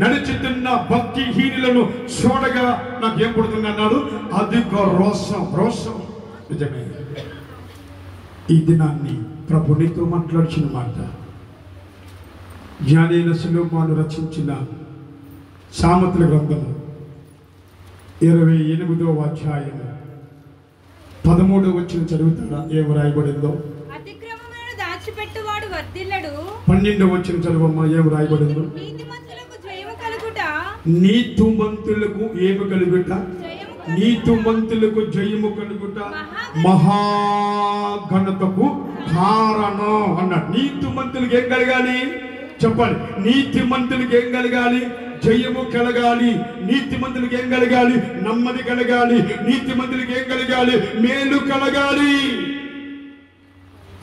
Speaker 1: నడుచుతున్న భక్తిహీనులను చూడగా నాకేం పుడుతుంది అన్నాడు? అధిక రోషం. నిజమే. ఈ దినాన్ని ప్రభు నీతో మాట్లాడిన మాట జ్ఞానైన సొలొమోను రచించిన సామెతల గ్రంథము 28వ అధ్యాయము 13వ వచనం చదువుతారా? ఏం రాయబడిందో?
Speaker 2: అతిక్రమములను దాచిపెట్టువాడు వర్ధిల్లడు.
Speaker 1: 12వ వచనం చదువమ్మా. ఏం రాయబడిందో?
Speaker 2: నీతిమంతులకు జయము కలుగుట.
Speaker 1: నీతిమంతులకు ఏమి కలుగుట? నీతిమంతులకు జయము కలుగుట మహాఘనతకు కారణం అన్నాడు. నీతిమంతులకు ఏం కలగాలి చెప్పాలి? నీతిమంతులకు ఏం కలగాలి? జయము కలగాలి. నీతిమంతులకు ఏం కలగాలి? నెమ్మది కలగాలి. నీతిమంతులకు ఏం కలగాలి? మేలు కలగాలి.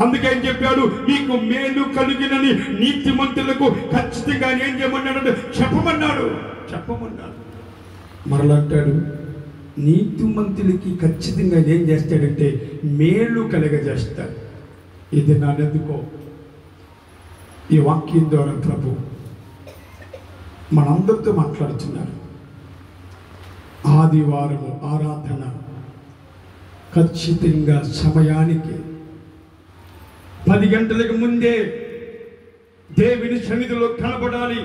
Speaker 1: అందుకే ఏం చెప్పాడు? మీకు మేలు కలిగినని నీతిమంతులకు ఖచ్చితంగా ఏం చేయమన్నాడు? చెప్పమన్నాడు. మరలా అంటాడు, నీతిమంతులకి ఖచ్చితంగా ఏం చేస్తాడంటే మేలు కలగజేస్తాడు. ఇది నానెందుకో ఈ వాక్యం ద్వారా ప్రభు మనందరితో మాట్లాడుతున్నారు. ఆదివారము ఆరాధన ఖచ్చితంగా సమయానికి 10 గంటలకు ముందే దేవుని సన్నిధిలో కనబడాలి.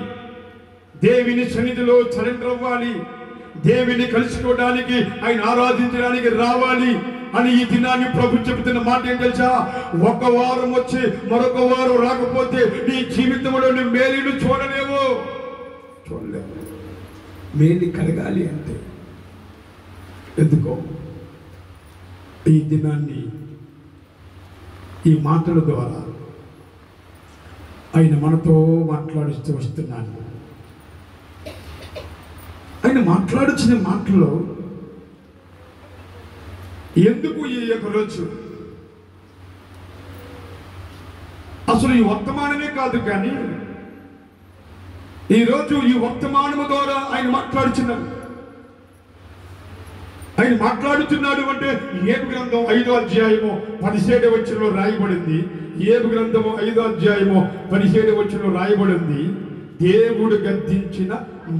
Speaker 1: దేవుని సన్నిధిలో సరెండర్ అవ్వాలి. దేవుని కలుసుకోవడానికి, ఆయన ఆరాధించడానికి రావాలి అని ఈ దినాన్ని ప్రభు చెబుతున్న మాట ఏం తెలుసా? ఒక వారం వచ్చి మరొక వారం రాకపోతే నీ జీవితంలో మేలును చూడలేవు. మేలు కలగాలి అంటే ఎందుకో ఈ దినాన్ని ఈ మాటల ద్వారా ఆయన మనతో మాట్లాడిస్తూ వస్తున్నాను. ఆయన మాట్లాడుచిన మాటలో ఎందుకు ఈ యొక్క రోజు అసలు ఈ వర్తమానమే కాదు, కానీ ఈరోజు ఈ వర్తమానము ద్వారా ఆయన మాట్లాడుచున్నాడు. ఆయన మాట్లాడుతున్నాడు అంటే ఏబు గ్రంథం 5వ అధ్యాయము 17వ వచనంలో రాయబడింది. ఏబు గ్రంథము 5వ అధ్యాయము 17వ వచనంలో రాయబడింది, దేవుడు గద్దించిన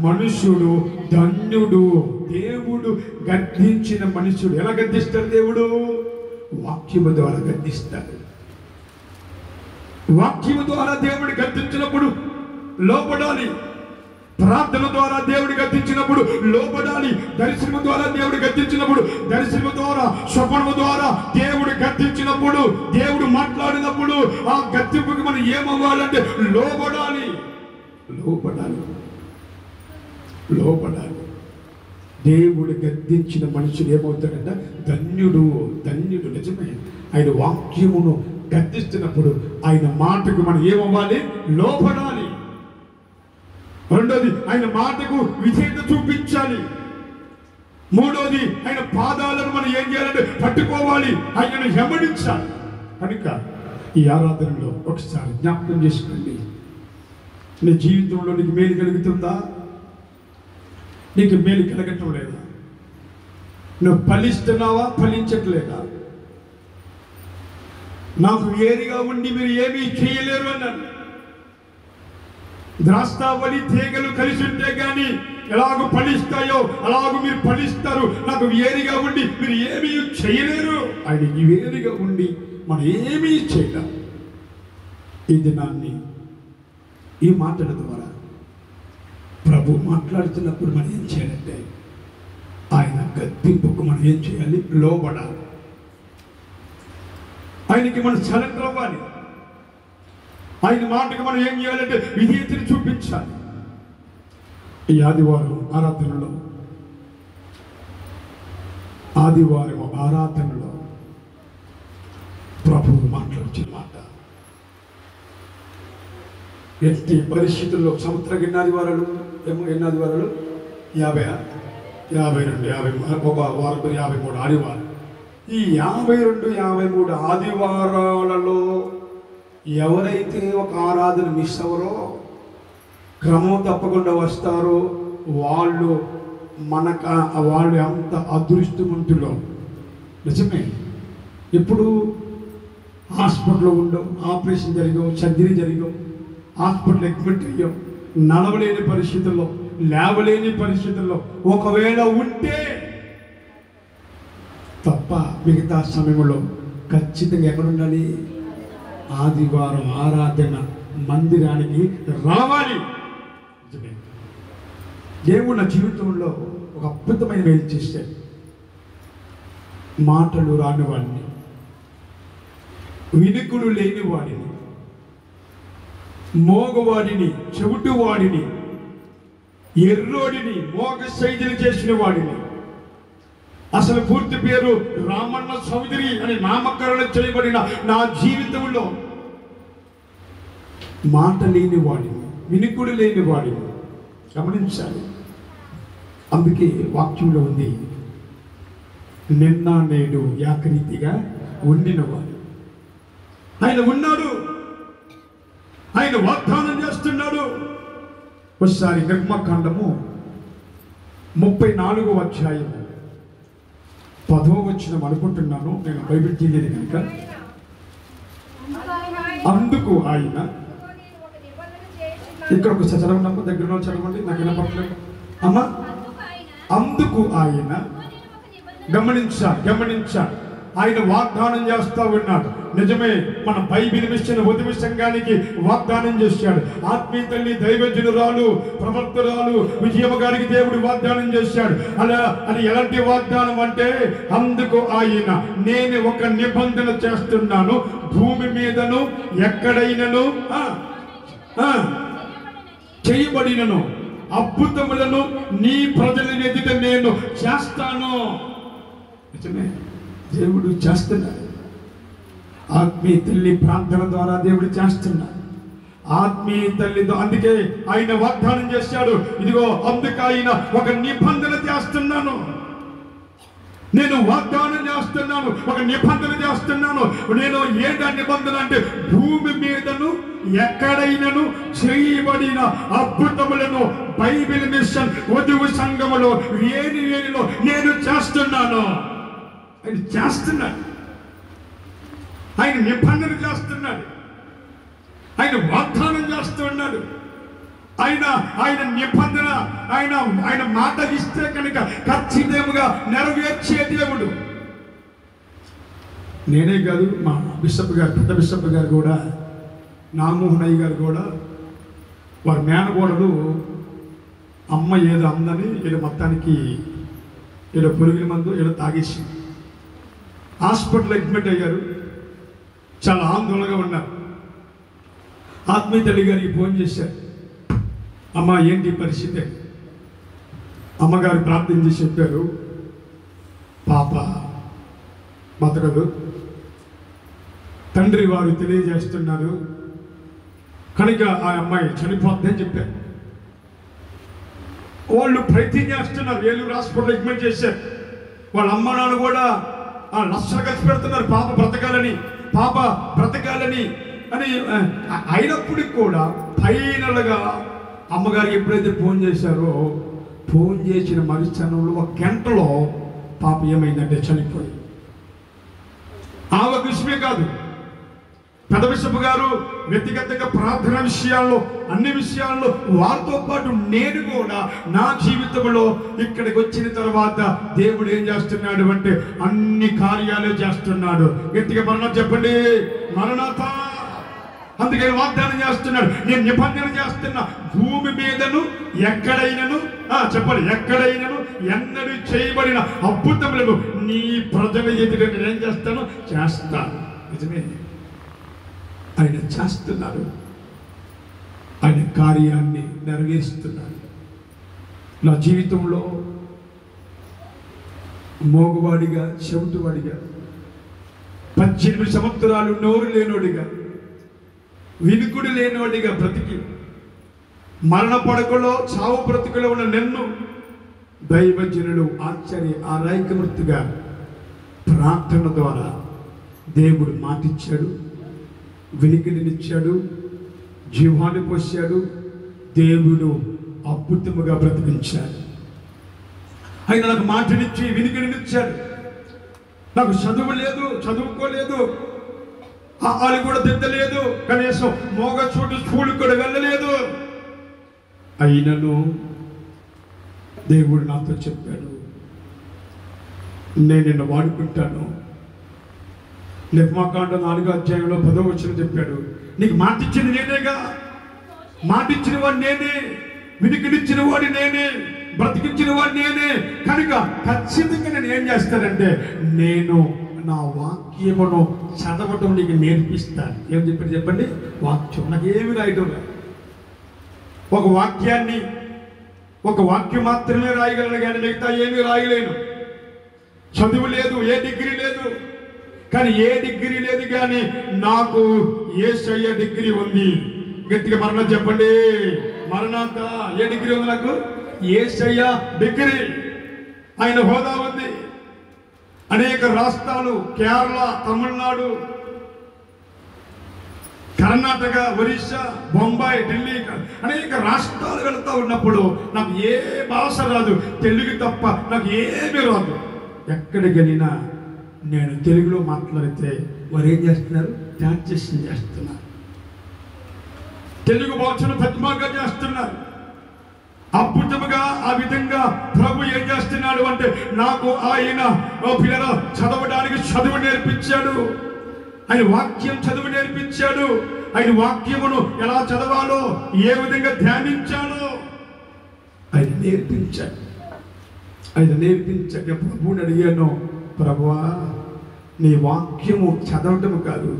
Speaker 1: మనుషుడు ధన్యుడు. దేవుడు గద్దించిన మనుషుడు ఎలా గద్దిస్తాడు? దేవుడు వాక్యము ద్వారా గద్దిస్తాడు. వాక్యము ద్వారా దేవుడు గద్దించినప్పుడు లోపడాలి. ప్రార్థన ద్వారా దేవుడు గద్దించినప్పుడు లోపడాలి. దర్శనము ద్వారా దేవుడు గద్దించినప్పుడు, దర్శనము ద్వారా, స్వప్నము ద్వారా దేవుడు గద్దించినప్పుడు, దేవుడు మాట్లాడినప్పుడు ఆ గద్దింపుకి మనం ఏమవ్వాలంటే లోపడాలి. దేవుడు గద్దించిన మనుషుడు ఏమవుతాడంట? ధన్యుడు. నిజమే. ఆయన వాక్యమును గద్దిస్తున్నప్పుడు ఆయన మాటకు మనం ఏమవ్వాలి? లోపడాలి. రెండోది, ఆయన మాటకు విధేయత చూపించాలి. మూడోది, ఆయన పాదాలను మనం ఏం చేయాలంటే పట్టుకోవాలి, ఆయనను వెంబడించాలి. కనుక ఈ ఆరాధనలో ఒకసారి జ్ఞాపకం చేసుకోండి. నీ జీవితంలో నీకు మేలు కలుగుతుందా? నీకు మేలు కలగటం లేదా? నువ్వు ఫలిస్తున్నావా? ఫలించట్లేదా? నాకు వేరుగా ఉండి మీరు ఏమీ చేయలేరు అన్నాను. ద్రాక్షావళి తీగలు కలిసి ఉంటే కానీ ఎలాగ ఫలిస్తాయో అలాగ మీరు ఫలిస్తారు. నాకు వేరుగా ఉండి మీరు ఏమీ చేయలేరు. ఆయనకి వేరుగా ఉండి మనం ఏమీ చేయలేం. ఈ దినాన్ని ఈ మాటల ద్వారా ప్రభు మాట్లాడుతున్నప్పుడు మనం ఏం చేయాలంటే ఆయన గద్దింపుకు మనం ఏం చేయాలి? లోబడాలి. ఆయనకి మనం సరెండర్ అవ్వాలి. ఆయన మాటకి మనం ఏం చేయాలంటే విధేయతను చూపించాలి. ఈ ఆదివారం ఆరాధనలో ప్రభువు మాట్లాడుతున్న మాట ఎట్టి పరిస్థితుల్లో సంవత్సరం ఎన్ని ఆదివారాలు? 50, 52, 53 ఆదివారం. ఈ 52, 53 ఆదివారాలలో ఎవరైతే ఒక ఆరాధన మిస్ అవ్వరో, క్రమం తప్పకుండా వస్తారో వాళ్ళు వాళ్ళు అంత అదృష్టవంతులు. నిజమే. ఇప్పుడు హాస్పిటల్లో ఉండవు, ఆపరేషన్ జరిగాం, సర్జరీ జరిగాం, హాస్పిటల్ అడ్మిట్ అయ్యాం, నడవలేని పరిస్థితుల్లో, లేవలేని పరిస్థితుల్లో ఒకవేళ ఉంటే తప్ప మిగతా సమయంలో ఖచ్చితంగా ఎక్కడ ఉండాలి? ఆదివారం ఆరాధన మందిరానికి రావాలి. దేవుడు నా జీవితంలో ఒక అద్భుతమైన మేలు చేశాడు. మాటలు రాని వాడిని, వినుకులు లేని వాడిని, మోగవాడిని, చెవిటివాడిని, ఎర్రోడిని, మోగ సైజులు చేసిన వాడిని, అసలు పూర్తి పేరు రామన్న చౌదరి అని నామకరణం చేయబడిన నా జీవితంలో మాట లేని వాడిని, వినుకుడు లేని వాడిని గమనించాలి. అందుకే వాక్యంలో ఉంది, నిన్న నేడు ఏకరీతిగా ఉండినవాడు. ఆయన ఉన్నాడు, ఆయన వాగ్దానం చేస్తున్నాడు. ఒకసారి నిర్మకాండము 34వ అధ్యాయము 10వ వచనం అనుకుంటున్నాను, నేను బైబిల్ తీయలేదు కనుక. అందుకు ఆయన, ఇక్కడ ఒక చదవండి, దగ్గరలో చదవండి, నాకు వినపడలేదు అమ్మా. అందుకు ఆయన, గమనించాడు, ఆయన వాగ్దానం చేస్తా ఉన్నాడు. నిజమే, మన బైబిల్ మిషన్ ఉదయ సంఘానికి వాగ్దానం చేశాడు. ఆత్మీయ తల్లి దైవజనురాలు ప్రవర్తరాలు విజయమ్మ గారికి దేవుడు వాగ్దానం చేశాడు. అది ఎలాంటి వాగ్దానం అంటే, అందుకు ఆయన, నేను ఒక నిబంధన చేస్తున్నాను, భూమి మీదను ఎక్కడైనను చేయబడినను అద్భుతములను నీ ప్రజల ఎదుట నేను చేస్తాను. నిజమే, దేవుడు చేస్తున్నాడు. ఆత్మీయ తల్లి ప్రార్థన ద్వారా దేవుడు చేస్తున్నాడు. ఆత్మీయ తల్లితో, అందుకే ఆయన వాగ్దానం చేశాడు, ఇదిగో అందుకు ఆయన ఒక నిబంధన చేస్తున్నాను, నేను వాగ్దానం చేస్తున్నాను, ఒక నిబంధన చేస్తున్నాను. నేను ఏంటా నిబంధన అంటే, భూమి మీదను ఎక్కడైనను చేయబడిన అద్భుతములను బైబిల్ మిషన్ వధువు సంఘములో వేణిలో నేను చేస్తున్నాను. ఆయన చేస్తున్నాడు, ఆయన నిబంధన చేస్తున్నాడు, ఆయన వాగ్దానం చేస్తున్నాడు. ఆయన నిబంధన, ఆయన మాట ఇస్తే కనుక ఖచ్చితంగా నెరవేర్చే దేవుడు. నేనే కాదు, మా బిషప్ గారు, పెద్ద బిషప్ గారు కూడా, నాగమోహనయ్య గారు కూడా, వారి మేనగోడలు అమ్మ ఏదో అందని ఏదో మొత్తానికి ఏదో పురుగుల మందు ఏదో తాగేసి హాస్పిటల్ అడ్మిట్ అయ్యారు. చాలా ఆందోళనగా ఉన్నారు. ఆత్మీయ తల్లి గారికి ఫోన్ చేశారు, అమ్మ ఏంటి పరిస్థితి? అమ్మగారు ప్రార్థన చేసి చెప్పారు, పాప బతకదు, తండ్రి వారు తెలియజేస్తున్నారు కనుక ఆ అమ్మాయి చనిపోద్దని చెప్పారు. వాళ్ళు ప్రయత్నం చేస్తున్నారు, ఏలూరు హాస్పిటల్ అడ్మిట్ చేశారు. వాళ్ళ అమ్మ నాన్న కూడా లక్షలు ఖర్చు పెడుతున్నారు పాప బ్రతకాలని అని. అయినప్పటికి కూడా ఫైనల్గా అమ్మగారికి ఎప్పుడైతే ఫోన్ చేశారో, ఫోన్ చేసిన మరుక్షణంలో 1 గంటలో పాప ఏమైందంటే చనిపోయి. ఆమె విషయమే కాదు, పెద్ద బిషప్ గారు వ్యక్తిగతంగా ప్రార్థన విషయాల్లో, అన్ని విషయాల్లో వారితో పాటు నేను కూడా నా జీవితంలో ఇక్కడికి వచ్చిన తర్వాత దేవుడు ఏం చేస్తున్నాడు అంటే అన్ని కార్యాలు చేస్తున్నాడు. గట్టిగా మరణం చెప్పండి, మరణాత. అందుకే వాగ్దానం చేస్తున్నాడు, నేను నిబంధన చేస్తున్నా, భూమి మీదను ఎక్కడైనను చెప్పండి, ఎక్కడైనను ఎన్నడూ చేయబడిన అద్భుతములను నీ ప్రజల ఎదుట నేనేం చేస్తాను. నిజమే, ఆయన చేస్తున్నాడు, ఆయన కార్యాన్ని నెరవేరుస్తున్నాడు. నా జీవితంలో మోగవాడిగా, చెవిటివాడిగా, 18 సంవత్సరాలు నోరు లేనోడిగా, వినుకుడు లేనోడిగా బ్రతికి మరణ పడకలో, చావు బ్రతుకులో ఉన్న నన్ను దైవజనులు ఆశ్చర్య ఆరాయకమూర్తిగా ప్రార్థన ద్వారా దేవుడు మాటిచ్చాడు, వినికిడినిచ్చాడు, జీవాన్ని పోశాడు. దేవుడు అద్భుతముగా బ్రతికించాడు. ఆయన నాకు మాటనిచ్చి వినికిడినిచ్చాడు. నాకు చదువు లేదు, చదువుకోలేదు, వాళ్ళు కూడా దిద్దలేదు, కనీసం మోగ చోటు స్కూల్కి కూడా వెళ్ళలేదు. అయినను దేవుడు నాతో చెప్పాడు, నేను నిన్ను వాడుకుంటాను. నిర్మాకాండ 4వ అధ్యాయంలో 10వ వచనం చెప్పాడు, నీకు మాటిచ్చింది నేనేగా, మాటిచ్చిన వాడు నేనే, వినికిడిచ్చిన వాడు నేనే, బ్రతికించిన వాడు నేనే. కనుక ఖచ్చితంగా నేను ఏం చేస్తానంటే, నేను నా వాక్యమును చదవటం నీకు నేర్పిస్తాను. ఏం చెప్పాడు చెప్పండి? వాక్యం. నాకు ఏమి రాయటం లేదు. ఒక వాక్యం మాత్రమే రాయగలను, కానీ మిగతా ఏమీ రాయలేను. చదువు లేదు, ఏ డిగ్రీ లేదు. కానీ ఏ డిగ్రీ లేదు, కానీ నాకు యేసయ్య డిగ్రీ ఉంది. గట్టిగా మరణ చెప్పండి, మరణాంత. ఏ డిగ్రీ ఉంది నాకు? యేసయ్య డిగ్రీ. ఆయన హోదా ఉంది. అనేక రాష్ట్రాలు, కేరళ, తమిళనాడు, కర్ణాటక, ఒరిస్సా, బొంబాయి, ఢిల్లీ, అనేక రాష్ట్రాలు వెళ్తూ ఉన్నప్పుడు నాకు ఏ భాష రాదు, తెలుగు తప్ప నాకు ఏమీ రాదు. ఎక్కడికి వెళ్ళినా నేను తెలుగులో మాట్లాడితే వారు ఏం చేస్తున్నారు? ట్రాన్స్లేషన్ చేస్తున్నారు. తెలుగు భాషను ప్రతిమాగా చేస్తున్నారు. అద్భుతముగా ఆ విధంగా ప్రభు ఏం చేస్తున్నాడు అంటే, నాకు ఆయన పిల్లల చదవడానికి చదువు నేర్పించాడు. ఆయన వాక్యం చదువు నేర్పించాడు. ఆయన వాక్యమును ఎలా చదవాలో, ఏ విధంగా ధ్యానించాలో ఆయన నేర్పించాడు. ప్రభువుని అడిగాను, ప్రభువా నీ వాక్యము చదవటము కాదు,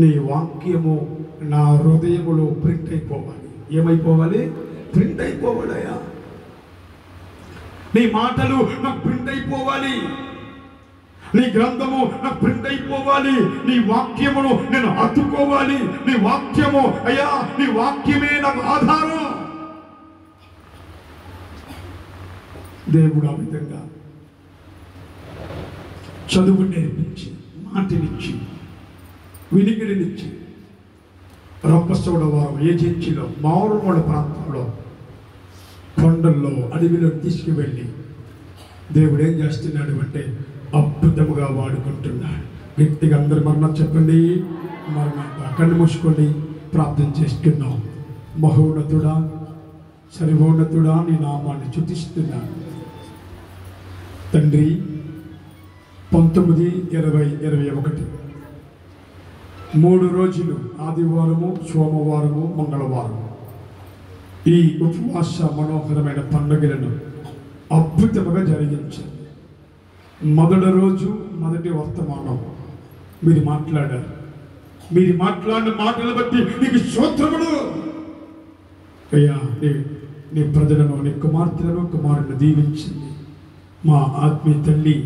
Speaker 1: నీ వాక్యము నా హృదయములో ప్రింట్ అయిపోవాలి. ఏమైపోవాలి? ప్రింట్ అయిపోవాలయ్యా. నీ మాటలు నాకు ప్రింట్ అయిపోవాలి, నీ గ్రంథము నాకు ప్రింట్ అయిపోవాలి, నీ వాక్యమును నేను అతుక్కోవాలి. నీ వాక్యము అయ్యా, నీ వాక్యమే నాకు ఆధారం. దేవుడు ఆ విధంగా చదువు నేర్పించి, మాటనిచ్చి, వినికిడినిచ్చి, రొప్పసోడవారం ఏజెన్సీలో, మారుమూల ప్రాంతంలో, కొండల్లో, అడవిలో తీసుకువెళ్ళి దేవుడు ఏం చేస్తున్నాడు అంటే అద్భుతముగా వాడుకుంటున్నాడు. గట్టిగా అందరు మరణం చెప్పండి, మరణం. కళ్ళు మూసుకోండి, ప్రార్థన చేస్తున్నాం. మహోన్నతుడా, సర్వోన్నతుడా, నీ నామాన్ని స్తుతిస్తున్నాను తండ్రి. 19-20-21 3 రోజులు, ఆదివారము, సోమవారము, మంగళవారము, ఈ ఉపవాస మనోహరమైన పండుగలను అద్భుతముగా జరిగించారు. మొదటి రోజు, మొదటి వర్తమానం మీరు మాట్లాడారు. మీరు మాట్లాడిన మాటలు బట్టి నీకు స్తోత్రములు అయ్యా. నీ ప్రజలను, నీ కుమార్తెలను, కుమారులను దీవించింది. మా ఆత్మీయ తల్లి,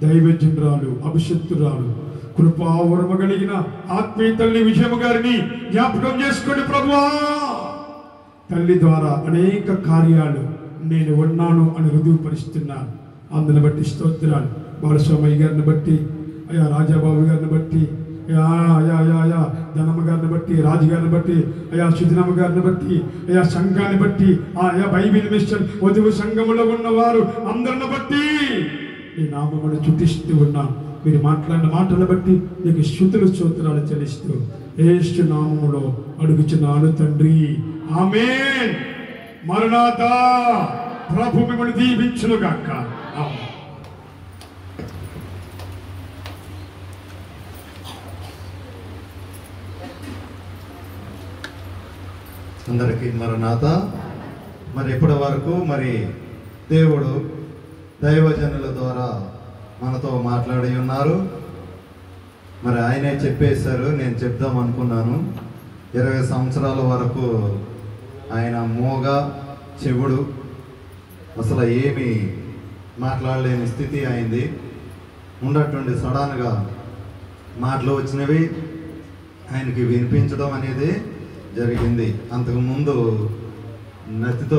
Speaker 1: దైవజనురాలు, అభిషక్తురాలు, కృపావరమ కలిగిన ఆత్మీయ తల్లి విజయమ్మ గారిని జ్ఞాపకం చేసుకోండి ప్రభువా. తల్లి ద్వారా అనేక కార్యాలు నేను ఉన్నాను అని రుజువుపరుస్తున్నాను. అందుని బట్టి స్తోత్రాలు. బాలస్వామయ్య గారిని బట్టి, అయ్యా రాజాబాబు గారిని బట్టి, అయా ధనమ్మ గారిని బట్టి, రాజుగారిని బట్టి, అయా సుజనమ్మ గారిని బట్టి, అయా సంఘాన్ని బట్టి, అయా బైబిల్ మిషన్ వధువు సంఘములో ఉన్నవారు అందరిని బట్టి ఈ నామమును స్తుతిస్తూ ఉన్నాను. మీరు మాట్లాడిన మాటలను బట్టి నీకు స్తుతులు స్తోత్రాలు చెల్లిస్తూ యేసు నామములో అడుగుచున్నాను తండ్రి, ఆమేన్. మరణాతా. ప్రభు మిమ్మల్ని దీవించును గాక. ఆమేన్.
Speaker 3: అందరికీ మరణాత. మరి ఇప్పటి వరకు మరి దేవుడు దైవజనుల ద్వారా మనతో మాట్లాడి ఉన్నారు. మరి ఆయనే చెప్పేశారు, నేను చెప్దాం అనుకున్నాను. 20 సంవత్సరాల వరకు ఆయన మోగ, చెవుడు, అసలు ఏమీ మాట్లాడలేని స్థితి అయింది. ఉండట్టుండి సడన్గా మాటలు వచ్చినవి ఆయనకి వినిపించడం అనేది జరిగింది. అంతకుముందు నతితో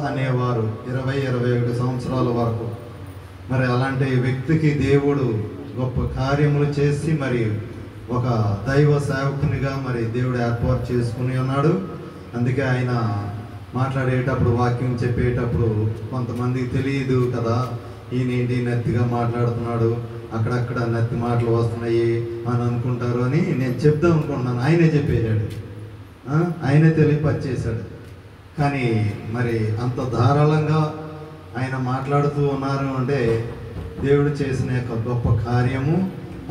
Speaker 3: అనేవారు 20-21 సంవత్సరాల వరకు. మరి అలాంటి వ్యక్తికి దేవుడు గొప్ప కార్యములు చేసి మరి ఒక దైవ సేవకునిగా మరి దేవుడు ఏర్పాటు చేసుకుని ఉన్నాడు. అందుకే ఆయన మాట్లాడేటప్పుడు, వాక్యం చెప్పేటప్పుడు కొంతమందికి తెలియదు కదా, ఈయనేంటి నెత్తిగా మాట్లాడుతున్నాడు, అక్కడక్కడ నెత్తి మాటలు వస్తున్నాయి అని అనుకుంటారు అని నేను చెప్దాం అనుకుంటున్నాను. ఆయనే చెప్పేశాడు, ఆయనే తెలియపరిచేశాడు. కానీ మరి అంత ధారాళంగా ఆయన మాట్లాడుతూ ఉన్నారు అంటే దేవుడు చేసిన యొక్క గొప్ప కార్యము.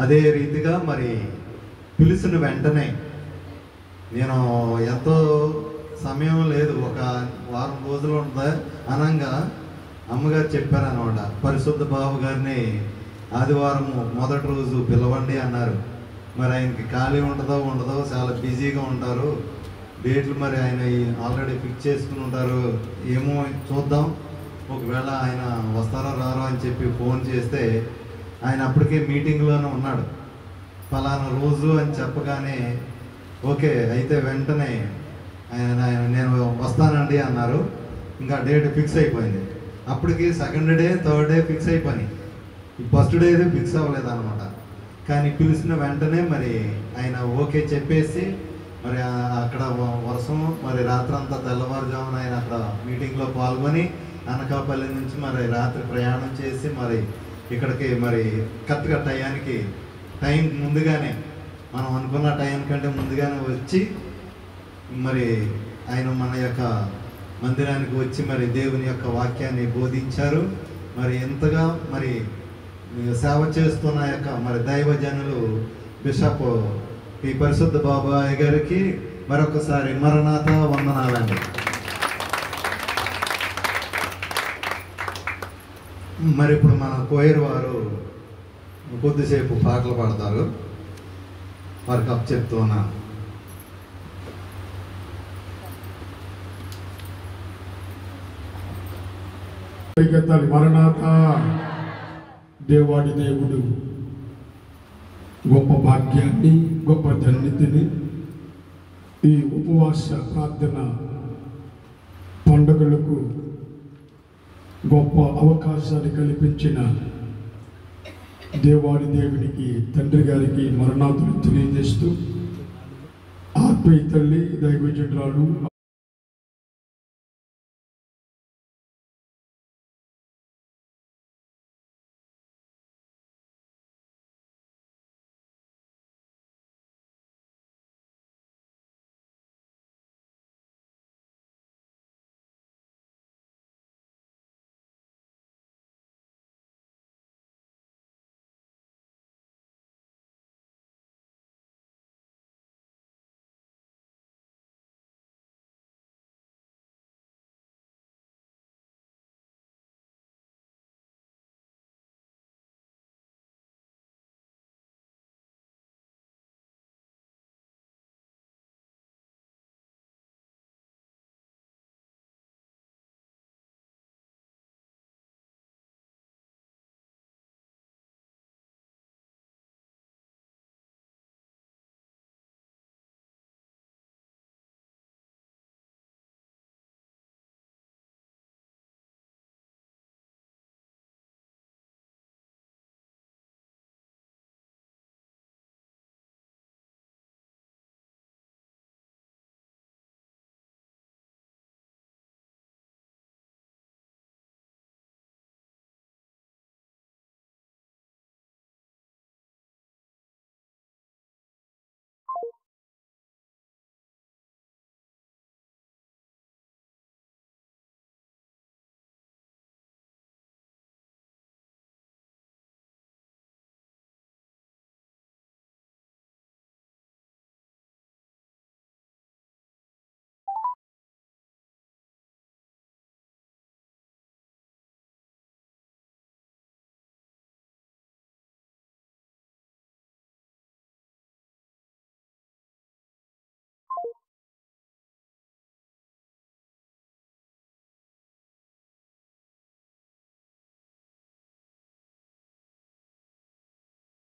Speaker 3: అదే రీతిగా మరి పిలిచిన వెంటనే, నేను ఎంతో సమయం లేదు, ఒక వారం రోజులు ఉంటుంది అనంగా అమ్మగారు చెప్పారనమాట, పరిశుద్ధ బాబు గారిని ఆదివారం మొదటి రోజు పిలవండి అన్నారు. మరి ఆయనకి ఖాళీ ఉండదో చాలా బిజీగా ఉంటారు, డేట్లు మరి ఆయన ఆల్రెడీ ఫిక్స్ చేసుకుని ఉంటారు, ఏమో చూద్దాం, ఒకవేళ ఆయన వస్తారో రారో అని చెప్పి ఫోన్ చేస్తే ఆయన అప్పటికే మీటింగ్లోనే ఉన్నాడు. ఫలానా రోజు అని చెప్పగానే ఓకే అయితే వెంటనే ఆయన నేను వస్తానండి అన్నారు. ఇంకా డేట్ ఫిక్స్ అయిపోయింది. అప్పటికి second day, third day fix అయిపోయినాయి. ఈ ఫస్ట్ డే అయితే ఫిక్స్ అవ్వలేదు అనమాట. కానీ పిలిచిన వెంటనే మరి ఆయన ఓకే చెప్పేసి మరి అక్కడ వర్షం, మరి రాత్రంతా తెల్లవారుజామున ఆయన అక్కడ మీటింగ్లో పాల్గొని అనకాపల్లి నుంచి మరి రాత్రి ప్రయాణం చేసి మరి ఇక్కడికి మరి కరెక్ట్గా టైం ముందుగానే, మనం అనుకున్న టైం కంటే ముందుగానే వచ్చి మరి ఆయన మన యొక్క మందిరానికి వచ్చి మరి దేవుని యొక్క వాక్యాన్ని బోధించారు. మరి ఎంతగా మరి సేవ చేస్తున్న యొక్క మరి దైవజనులు బిషప్ పి పరిశుద్ధ బాబాయ్ గారికి మరొకసారి మరణాత వందనాలండి. మరి ఇప్పుడు మన కోయర్ వారు కొద్దిసేపు పాటలు పాడతారు, వారికి అప్ చెప్తున్నాను.
Speaker 1: మరణాత. దేవాడి దేవుడు గొప్ప భాగ్యాన్ని, గొప్ప ధన్యతని, ఈ ఉపవాస ప్రార్థన పండుగలకు గొప్ప అవకాశాన్ని కల్పించిన దేవాడి దేవునికి, తండ్రి గారికి మరణాతులు తెలియజేస్తూ, ఆత్మీయ తల్లి దైవజనురాలు